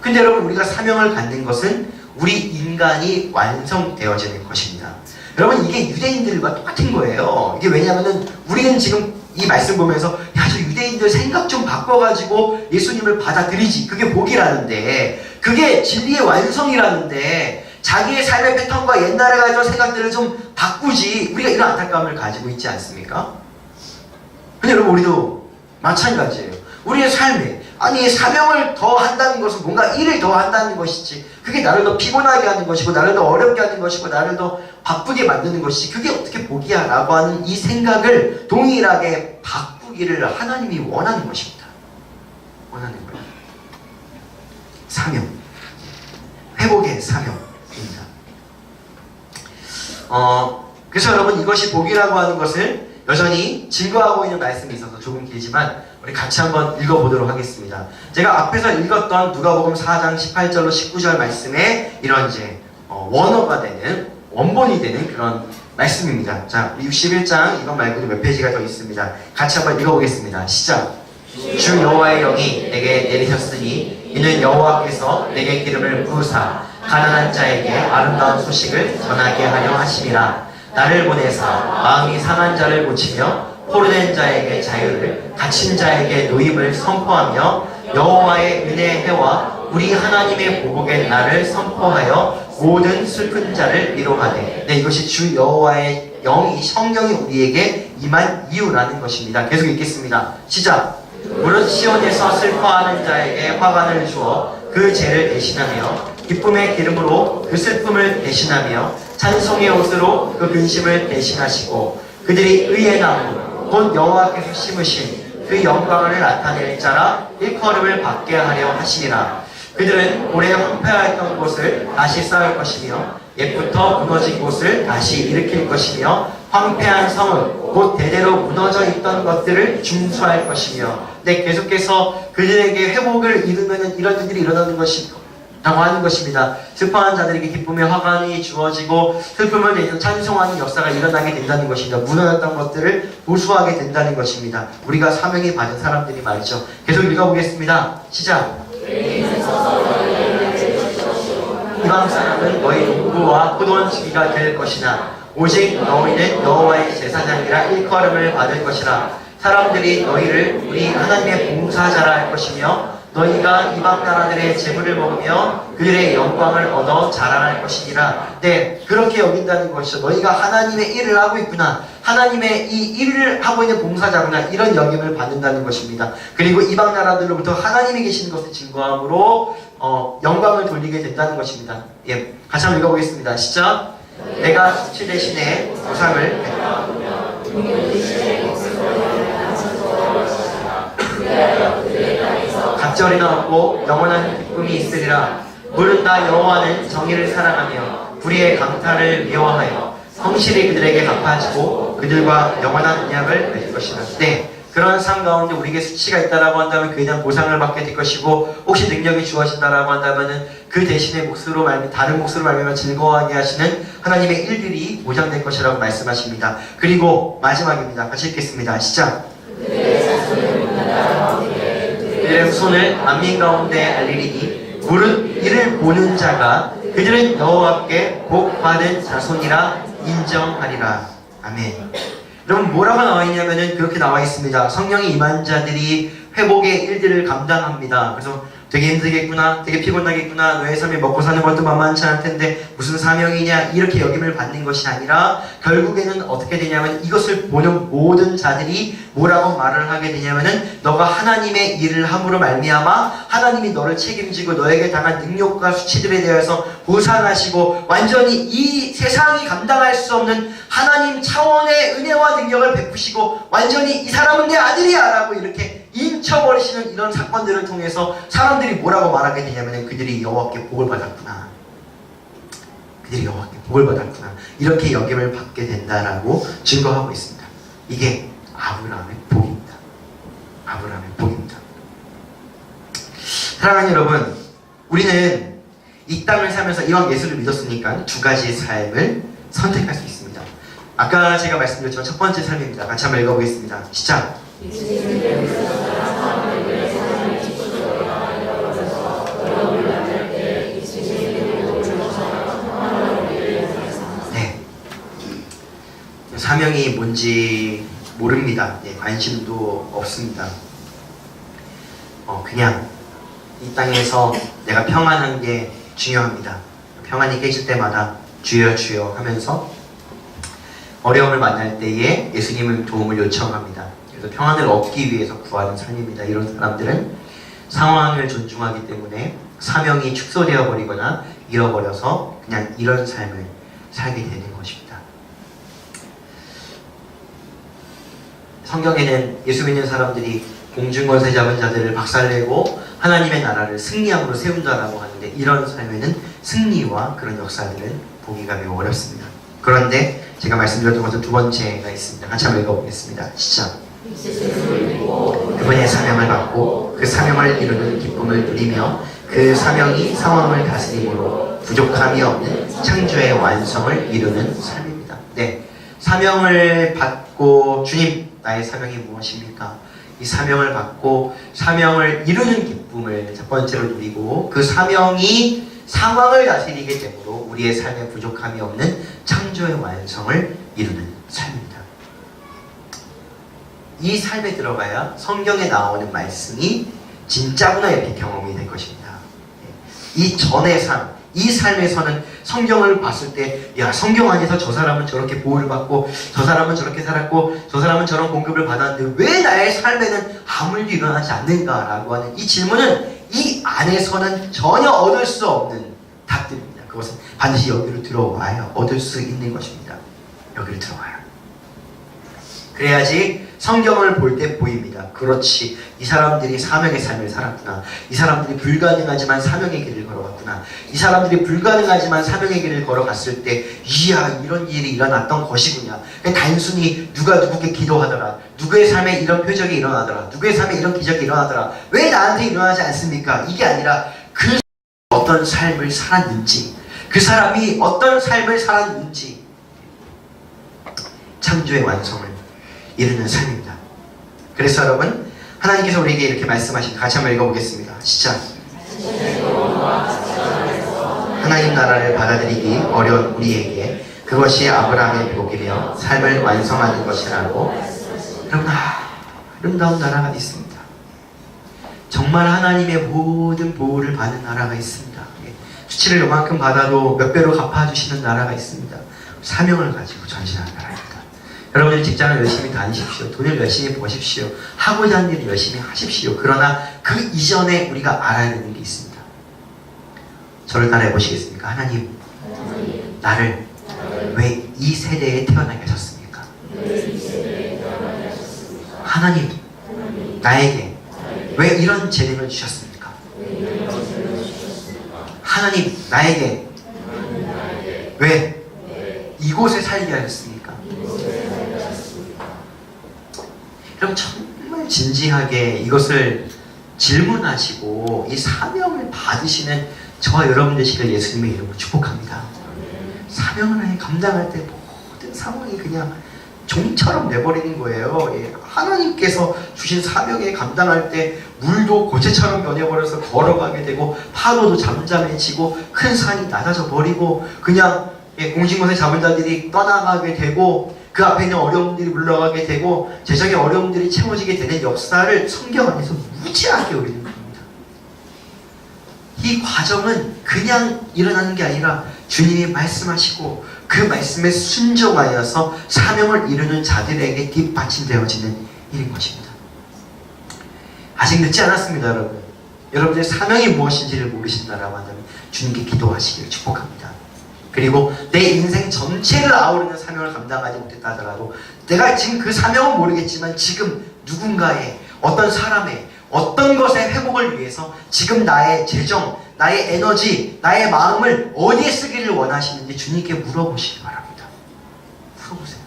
근데 여러분, 우리가 사명을 갖는 것은 우리 인간이 완성되어지는 것입니다. 여러분, 이게 유대인들과 똑같은 거예요. 이게 왜냐하면 우리는 지금 이 말씀 보면서 저 유대인들 생각 좀 바꿔가지고 예수님을 받아들이지, 그게 복이라는데, 그게 진리의 완성이라는데, 자기의 삶의 패턴과 옛날에 가지던 생각들을 좀 바꾸지, 우리가 이런 안타까움을 가지고 있지 않습니까? 근데 여러분, 우리도 마찬가지예요. 우리의 삶에 사명을 더 한다는 것은 뭔가 일을 더 한다는 것이지, 그게 나를 더 피곤하게 하는 것이고 나를 더 어렵게 하는 것이고 나를 더 바쁘게 만드는 것이지, 그게 어떻게 복이야 라고 하는 이 생각을 동일하게 바꾸기를 하나님이 원하는 것입니다. 원하는 거예요. 사명, 회복의 사명입니다. 그래서 여러분, 이것이 복이라고 하는 것을 여전히 증거하고 있는 말씀이 있어서 조금 길지만 우리 같이 한번 읽어보도록 하겠습니다. 제가 앞에서 읽었던 누가복음 4장 18절로 19절 말씀에 이런 이제 원어가 되는, 원본이 되는 그런 말씀입니다. 자, 61장 이것 말고도 몇 페이지가 더 있습니다. 같이 한번 읽어보겠습니다. 시작. 주 여호와의 영이 내게 내리셨으니 이는 여호와께서 내게 기름을 부으사 가난한 자에게 아름다운 소식을 전하게 하려 하심이라. 나를 보내사 마음이 상한 자를 고치며 포로된 자에게 자유를, 갇힌 자에게 노임을 선포하며 여호와의 은혜의 해와 우리 하나님의 보복의 날을 선포하여 모든 슬픈 자를 위로하되. 네, 이것이 주 여호와의 영이, 성령이 우리에게 임한 이유라는 것입니다. 계속 읽겠습니다. 시작. 무릇 시온에서 슬퍼하는 자에게 화관을 주어 그 죄를 대신하며 기쁨의 기름으로 그 슬픔을 대신하며 찬송의 옷으로 그 근심을 대신하시고 그들이 의의 나무 곧 여호와께서 심으신 그 영광을 나타낼 자라 일컬음을 받게 하려 하시니라. 그들은 오래 황폐하였던 곳을 다시 쌓을 것이며 옛부터 무너진 곳을 다시 일으킬 것이며 황폐한 성은 곧 대대로 무너져 있던 것들을 중수할 것이며. 네, 계속해서 그들에게 회복을 이루면 이런 일들이 일어나는 라고 하는 것입니다. 슬퍼하는 자들에게 기쁨의 화관이 주어지고 슬픔을 내서 찬송하는 역사가 일어나게 된다는 것입니다. 무너졌던 것들을 보수하게 된다는 것입니다. 우리가 사명이 받은 사람들이 말이죠. 계속 읽어보겠습니다. 시작. 이방 사람은 너희 농부와 포도원지기가 될 것이나 오직 너희는 여호와의 제사장이라 일컬음을 받을 것이라. 사람들이 너희를 우리 하나님의 봉사자라 할 것이며 너희가 이방 나라들의 재물을 먹으며 그들의 영광을 얻어 자랑할 것이니라. 네, 그렇게 여긴다는 것이죠. 너희가 하나님의 일을 하고 있구나, 하나님의 이 일을 하고 있는 봉사자구나, 이런 여김을 받는다는 것입니다. 그리고 이방 나라들로부터 하나님이 계시는 것을 증거함으로 영광을 돌리게 된다는 것입니다. 예, 같이 한번 읽어보겠습니다. 시작. 내가 수치 대신에 보상을 갑절이나 없고 영원한 기쁨이 있으리라. 무릇 나 여호와는 정의를 사랑하며 불의의 강탈을 미워하여 성실히 그들에게 갚아주고 그들과 영원한 언약을 맺을 것이라. 네, 그런 삶 가운데 우리에게 수치가 있다라고 한다면 그에 대한 보상을 받게 될 것이고, 혹시 능력이 주어진다라고 한다면은 그 대신에 몫으로 다른 몫으로 말미암아 즐거워하게 하시는 하나님의 일들이 보장될 것이라고 말씀하십니다. 그리고 마지막입니다. 같이 읽겠습니다. 시작. 그들의 손을 만민 가운데 알리리니 무릇 이를 보는 자가 그들은 여호와께 복 받은 자손이라 인정하리라. 아멘. 여러분, 뭐라고 나와 있냐면은 그렇게 나와 있습니다. 성령이 임한 자들이 회복의 일들을 감당합니다. 그래서 되게 힘들겠구나, 되게 피곤하겠구나, 너의 삶이 먹고 사는 것도 만만치 않을 텐데 무슨 사명이냐, 이렇게 여김을 받는 것이 아니라 결국에는 어떻게 되냐면 이것을 보는 모든 자들이 뭐라고 말을 하게 되냐면은 너가 하나님의 일을 함으로 말미암아 하나님이 너를 책임지고 너에게 당한 능력과 수치들에 대해서 보상하시고 완전히 이 세상이 감당할 수 없는 하나님 차원의 은혜와 능력을 베푸시고 완전히 이 사람은 내 아들이야 라고 이렇게 인쳐버리시는 이런 사건들을 통해서 사람들이 뭐라고 말하게 되냐면 그들이 여호와께 복을 받았구나, 그들이 여호와께 복을 받았구나, 이렇게 여김을 받게 된다라고 증거하고 있습니다. 이게 아브라함의 복입니다. 아브라함의 복입니다. 사랑하는 여러분, 우리는 이 땅을 살면서 이왕 예수를 믿었으니까 두 가지의 삶을 선택할 수 있습니다. 아까 제가 말씀드렸지만 첫 번째 삶입니다. 같이 한번 읽어보겠습니다. 시작! 네. 사명이 뭔지 모릅니다. 네, 관심도 없습니다. 그냥 이 땅에서 내가 평안한 게 중요합니다. 평안이 깨질 때마다 주여 주여 하면서 어려움을 만날 때에 예수님의 도움을 요청합니다. 그래서 평안을 얻기 위해서 구하는 삶입니다. 이런 사람들은 상황을 존중하기 때문에 사명이 축소되어 버리거나 잃어버려서 그냥 이런 삶을 살게 되는 것입니다. 성경에는 예수 믿는 사람들이 공중권세 잡은 자들을 박살내고 하나님의 나라를 승리함으로 세운다라고 하는데, 이런 삶에는 승리와 그런 역사들은 보기가 매우 어렵습니다. 그런데 제가 말씀드렸던 것은 두 번째가 있습니다. 같이 한번 읽어보겠습니다. 시작! 그분의 사명을 받고 그 사명을 이루는 기쁨을 누리며 그 사명이 상황을 다스림으로 부족함이 없는 창조의 완성을 이루는 삶입니다. 네, 사명을 받고 주님, 나의 사명이 무엇입니까? 이 사명을 받고 사명을 이루는 기쁨을 첫 번째로 누리고, 그 사명이 상황을 다스리게 되므로 우리의 삶에 부족함이 없는 창조의 완성을 이루는 삶입니다. 이 삶에 들어가야 성경에 나오는 말씀이 진짜구나 이렇게 경험이 될 것입니다. 이 전의 삶, 이 삶에서는 성경을 봤을 때, 야, 성경 안에서 저 사람은 저렇게 보호를 받고 저 사람은 저렇게 살았고 저 사람은 저런 공급을 받았는데 왜 나의 삶에는 아무 일도 일어나지 않는가라고 하는 이 질문은 이 안에서는 전혀 얻을 수 없는 답들입니다. 그것은 반드시 여기로 들어와야 얻을 수 있는 것입니다. 여기로 들어와요. 그래야지 성경을 볼 때 보입니다. 그렇지, 이 사람들이 사명의 삶을 살았구나. 이 사람들이 불가능하지만 사명의 길을 걸어갔구나. 이 사람들이 불가능하지만 사명의 길을 걸어갔을 때, 이야, 이런 일이 일어났던 것이구나. 단순히 누가 누구께 기도하더라, 누구의 삶에 이런 표적이 일어나더라, 누구의 삶에 이런 기적이 일어나더라, 왜 나한테 일어나지 않습니까? 이게 아니라 그 어떤 삶을 살았는지, 그 사람이 어떤 삶을 살았는지, 창조의 완성을 이루는 삶입니다. 그래서 여러분, 하나님께서 우리에게 이렇게 말씀하십니다. 같이 한번 읽어보겠습니다. 시작! 하나님 나라를 받아들이기 어려운 우리에게 그것이 아브라함의 복이며 삶을 완성하는 것이라고. 여러분, 아름다운 나라가 있습니다. 정말 하나님의 모든 보호를 받는 나라가 있습니다. 수치를 요만큼 받아도 몇 배로 갚아주시는 나라가 있습니다. 사명을 가지고 전진하는 나라입니다. 여러분들 직장을 열심히 다니십시오. 돈을 열심히 버십시오. 하고자 하는 일을 열심히 하십시오. 그러나 그 이전에 우리가 알아야 되는 게 있습니다. 저를 따라해 보시겠습니까? 하나님, 나를 왜 이 세대에 태어나게 하셨습니까? 하나님, 나에게 왜 이런 재능을 주셨습니까? 하나님, 나에게 왜 이곳에 살게 하셨습니까? 그럼 정말 진지하게 이것을 질문하시고 이 사명을 받으시는 저와 여러분 되시길 예수님의 이름으로 축복합니다. 사명을 아예 감당할 때 모든 상황이 그냥 종처럼 내버리는 거예요. 하나님께서 주신 사명에 감당할 때 물도 고체처럼 변해버려서 걸어가게 되고, 파도도 잠잠해지고, 큰 산이 낮아져 버리고, 그냥 공신권세 잡은 자들이 떠나가게 되고, 그 앞에 있는 어려움들이 물러가게 되고, 재정의 어려움들이 채워지게 되는 역사를 성경 안에서 무지하게 우리는 봅니다. 이 과정은 그냥 일어나는 게 아니라 주님이 말씀하시고 그 말씀에 순종하여서 사명을 이루는 자들에게 뒷받침되어지는 일인 것입니다. 아직 늦지 않았습니다, 여러분. 여러분들의 사명이 무엇인지를 모르신다라고 한다면 주님께 기도하시기를 축복합니다. 그리고 내 인생 전체를 아우르는 사명을 감당하지 못했다 하더라도, 내가 지금 그 사명은 모르겠지만 지금 누군가의, 어떤 사람의, 어떤 것의 회복을 위해서 지금 나의 재정, 나의 에너지, 나의 마음을 어디에 쓰기를 원하시는지 주님께 물어보시기 바랍니다. 물어보세요.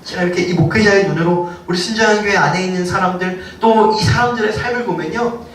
제가 이렇게 이 목회자의 눈으로 우리 순전한 교회 안에 있는 사람들, 또 이 사람들의 삶을 보면요,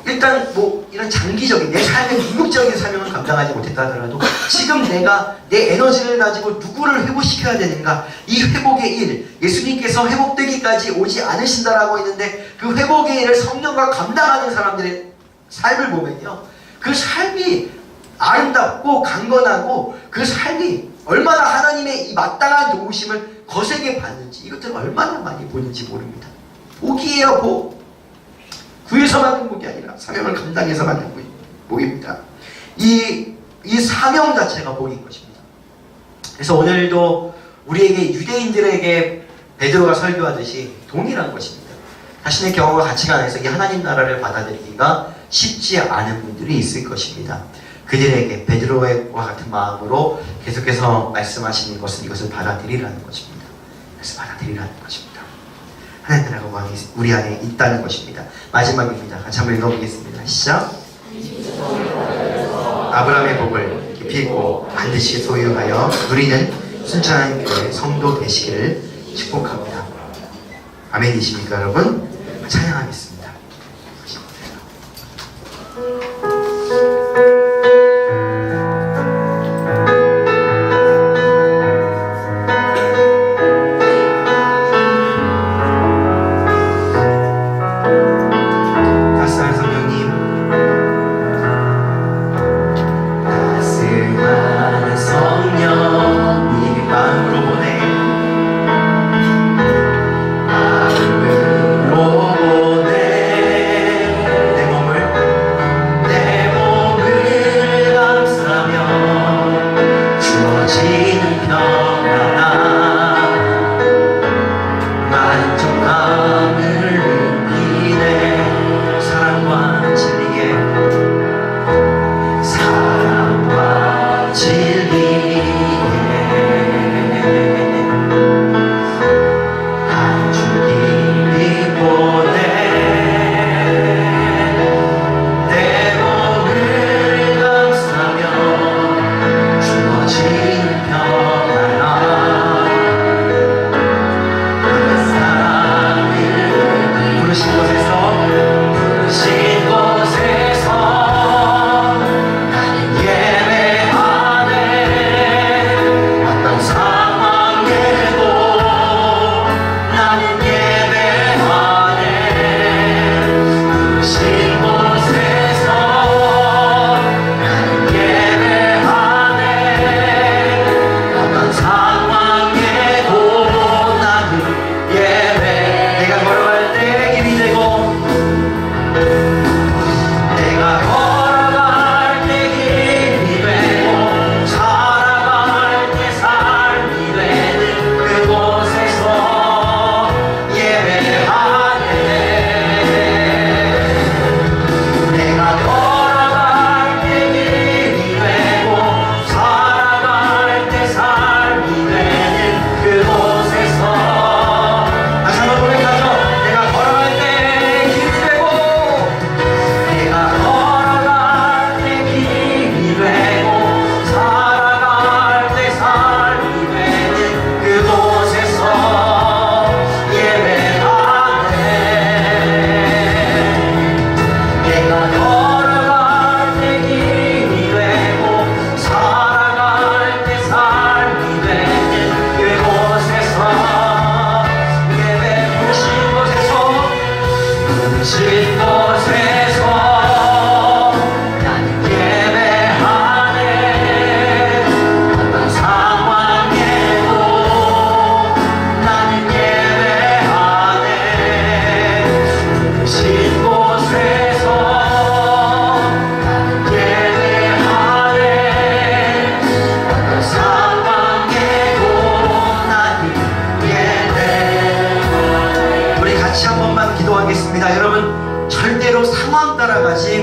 일단 뭐 이런 장기적인 내 삶의 궁극적인 사명을 감당하지 못했다 하더라도 지금 내가 내 에너지를 가지고 누구를 회복시켜야 되는가, 이 회복의 일, 예수님께서 회복되기까지 오지 않으신다라고 했는데 그 회복의 일을 성령과 감당하는 사람들의 삶을 보면요, 그 삶이 아름답고 강건하고 그 삶이 얼마나 하나님의 이 마땅한 도우심을 거세게 받는지, 이것들을 얼마나 많이 보는지 모릅니다. 복이에요, 복. 구해서 받는 복이 아니라 사명을 감당해서 받는 복입니다. 이 사명 자체가 복인 것입니다. 그래서 오늘도 우리에게, 유대인들에게 베드로가 설교하듯이 동일한 것입니다. 자신의 경험과 가치관 안에서 이 하나님 나라를 받아들이기가 쉽지 않은 분들이 있을 것입니다. 그들에게 베드로와 같은 마음으로 계속해서 말씀하시는 것은 이것을 받아들이라는 것입니다. 그래서 받아들이라는 것입니다. 하나님 나라가 우리 안에 있다는 것입니다. 마지막입니다. 같이 한번 읽어보겠습니다. 시작. 아브라함의 복을 깊이 있고 반드시 소유하여 누리는 순천한 교회 성도 되시기를 축복합니다. 아멘이십니까, 여러분? 찬양하겠습니다.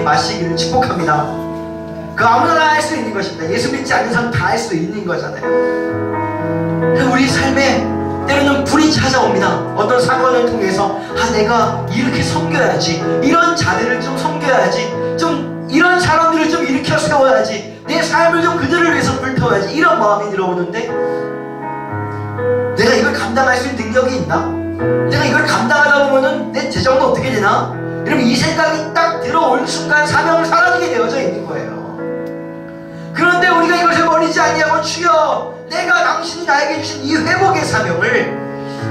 마시기를 축복합니다. 그 아무나 할 수 있는 것입니다. 예수 믿지 않는 사람 다 할 수 있는 거잖아요. 우리 삶에 때로는 불이 찾아옵니다. 어떤 사건을 통해서 내가 이렇게 섬겨야지, 이런 자들을 좀 섬겨야지, 좀 이런 사람들을 좀 일으켜 세워야지, 내 삶을 좀 그들을 위해서 불태워야지, 이런 마음이 들어오는데 내가 이걸 감당할 수 있는 능력이 있나? 내가 이걸 감당하다 보면은 내 재정은 어떻게 되나? 여러분, 이 생각이 딱 들어올 순간 사명을 사라지게 되어져 있는 거예요. 그런데 우리가 이것을 버리지 아니하고, 주여, 내가 당신이 나에게 주신 이 회복의 사명을,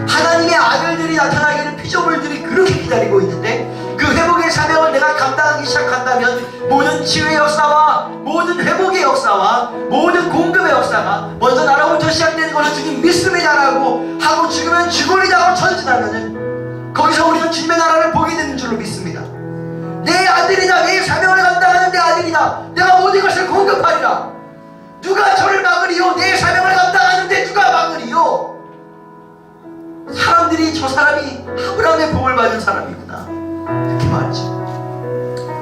하나님의 아들들이 나타나기를 피조물들이 그렇게 기다리고 있는데, 그 회복의 사명을 내가 감당하기 시작한다면 모든 치유의 역사와 모든 회복의 역사와 모든 공급의 역사가 먼저 나로부터 시작되는 것을 주님 믿습니다라고 하고, 죽으면 죽으리라고 전진하면은 거기서 우리는 주님의 나라를 보게 되는 줄로 믿습니다. 내 아들이다, 내 사명을 감당하는 내 아들이다, 내가 모든 것을 공급하리라. 누가 저를 막으리요? 내 사명을 감당하는데 누가 막으리요? 사람들이 저 사람이 아브라함의 복을 받은 사람이구나, 이렇게 말하죠.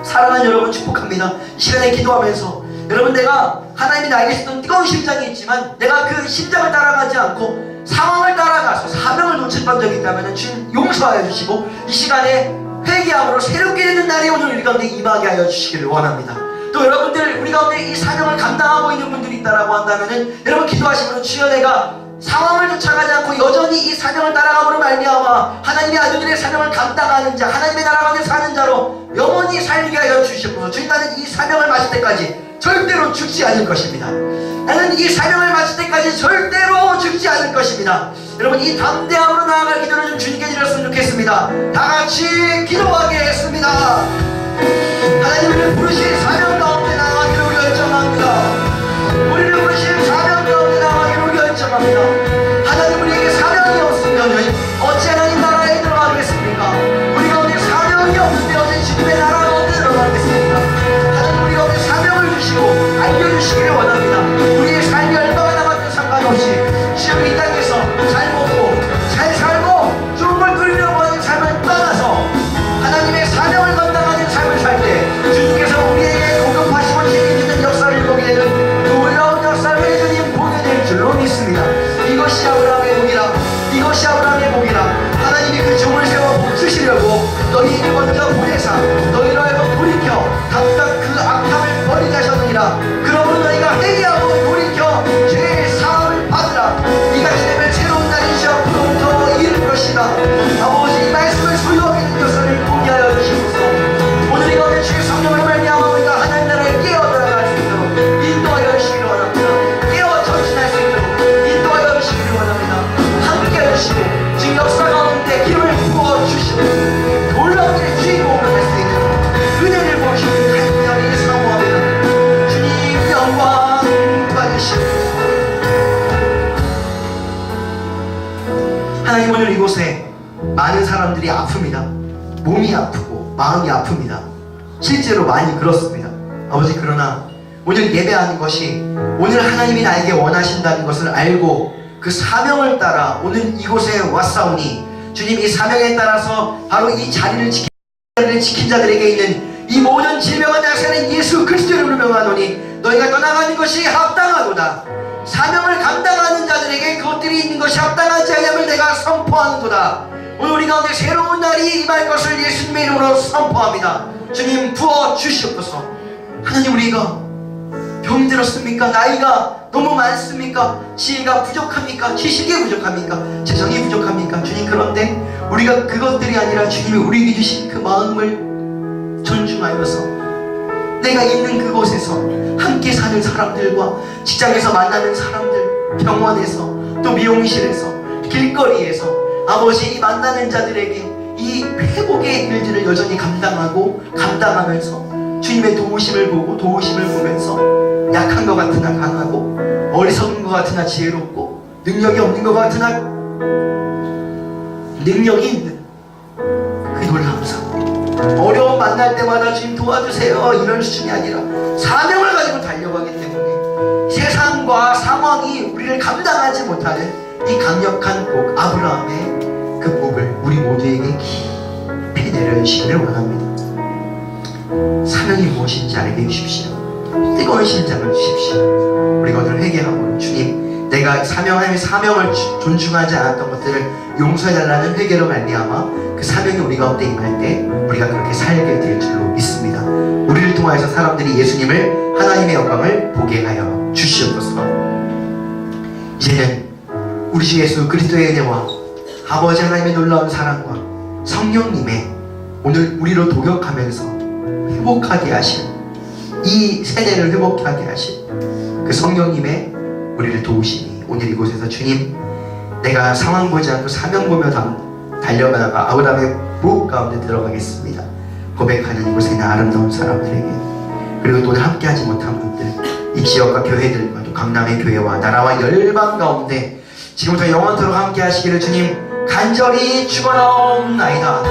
사랑하는 여러분, 축복합니다. 이 시간에 기도하면서, 여러분, 내가 하나님이 나에게 주던 뜨거운 심장이 있지만 내가 그 심장을 따라가지 않고 상황을 따라가서 사명을 놓쳤던 적이 있다면 주님 용서하여 주시고, 이 시간에 회개함으로 새롭게 되는 날이 오늘 우리 가운데 임하게 하여 주시기를 원합니다. 또 여러분들, 우리 가운데 이 사명을 감당하고 있는 분들이 있다라고 한다면은, 여러분 기도하시면, 주여, 내가 상황을 쫓아가지 않고 여전히 이 사명을 따라감으로 말미암아 하나님의 아들들의 사명을 감당하는 자, 하나님의 나라 가운데 사는 자로 영원히 살게 하여 주시옵소서. 주님, 나는 이 사명을 마칠 때까지 절대로 죽지 않을 것입니다. 나는 이 사명을 마칠 때까지 절대로 죽지 않을 것입니다. 여러분, 이 담대함으로 나아갈 기도를 좀 주님께 드렸으면 좋겠습니다. 다같이 기도하겠습니다. 하나님을 부르신 사명 가운데 나아가기로 결정합니다. 우리를 부르신 사명 가운데 나아가기로 결정합니다. 하나님, 우리에게 사명이 없으면 어찌 하나님 나라에 들어가겠습니까? 우리 가운데 사명이 없는데 어찌 주님의 나라 가운데 들어가겠습니까? 하나님, 우리 가운데 사명을 주시고 알려주시기를 원합니다. 우리의 삶이 얼마나 남았든 상관없이 지금 이 땅에서 잘 먹고 잘 살고 좋은 걸 누리려고 하는 삶을 떠나서 하나님의 사명을 감당하는 삶을 살 때 주님께서 우리에게 공급하시고 책임지는 역사를 보게 되는 놀라운 역사를 주님 보게 될 줄로 믿습니다. 이것이 아브라함의 복이라, 이것이 아브라함의 복이라. 하나님이 그 종을 세워 복 주시려고 너희를 먼저 보내사 너희로 하여금 돌이켜 각각 그 악함을 버리게 하셨느니라. 그러므로 너희가 회개하고 돌이켜 죄의 사함을 받으라. 이같이 되면 새로운 날이 주 앞으로부터 이를 것이다. 아버지, 이 말씀을 소유하게 된 역사를 보게 하여 주시옵소서. 오늘 이 가운데 주의 성령을 말미암아 우리가 하나님 나라에 깨어 들어갈 수 있도록 인도하여 주시기를 원합니다. 깨어 전진할 수 있도록 인도하여 주시기를 원합니다. 함께 해주시고 지금 역사 가운데 기름을 부어주시고 놀라운 일의 주인공을 할 수 있는 은혜를 보시는 간절히 사모합니다. 주님 영광 받으시옵소서. 하나님, 오늘 이곳에 많은 사람들이 아픕니다. 몸이 아프고 마음이 아픕니다. 실제로 많이 그렇습니다. 아버지, 그러나 오늘 예배하는 것이 오늘 하나님이 나에게 원하신다는 것을 알고 그 사명을 따라 오늘 이곳에 왔사오니, 주님, 이 사명에 따라서 바로 이 자리를 지킨 자들에게 있는 이 모든 질병을 나사는 예수 그리스도의 이름으로 명하노니 너희가 떠나가는 것이 합당하도다. 사명을 감당하는 자들에게 그것들이 있는 것이 합당하지 아니함을 내가 선포하는도다. 오늘 우리 가운데 새로운 날이 임할 것을 예수님의 이름으로 선포합니다. 주님, 부어주시옵소서. 하나님, 우리가 병들었습니까? 나이가 너무 많습니까? 지혜가 부족합니까? 지식이 부족합니까? 재정이 부족합니까? 주님, 그런데 우리가 그것들이 아니라 주님이 우리에게 주신 그 마음을 존중하여서 내가 있는 그곳에서 함께 사는 사람들과 직장에서 만나는 사람들, 병원에서 또 미용실에서 길거리에서 아버지, 이 만나는 자들에게 이 회복의 일들을 여전히 감당하면서 주님의 도우심을 보고 도우심을 보면서 약한 것 같으나 강하고 어리석은 것 같으나 지혜롭고 능력이 없는 것 같으나 능력이 있는 그 놀라운 사람, 어려움 만날 때마다 주님 도와주세요 이런 수준이 아니라 사명을 가지고 달려가기 때문에 세상과 상황이 우리를 감당하지 못하는 이 강력한 복, 아브라함의 그 복을 우리 모두에게 깊이 내려주시기를 원합니다. 사명이 무엇인지 알게 해주십시오. 뜨거운 심장을 주십시오. 우리가 오늘 회개하고 주님, 내가 사명을 존중하지 않았던 것들을 용서해달라는 회개로 말미암아 그 사명이 우리 가운데 임할 때 우리가 그렇게 살게 될 줄로 믿습니다. 우리를 통하여서 사람들이 예수님을 하나님의 영광을 보게 하여 주시옵소서. 이제는 우리 주 예수 그리스도의 은혜와 아버지 하나님의 놀라운 사랑과 성령님의 오늘 우리로 도격하면서 회복하게 하신, 이 세대를 회복하게 하신 그 성령님의 우리를 도우시니 오늘 이곳에서 주님, 내가 상황 보지 않고 사명 보며 달려가다가 아브라함의 목 가운데 들어가겠습니다 고백하는 이곳에 있는 아름다운 사람들에게, 그리고 또 오늘 함께하지 못한 분들, 이 지역과 교회들과 또 강남의 교회와 나라와 열방 가운데 지금부터 영원토록 함께 하시기를 주님 간절히 축원하옵나이다.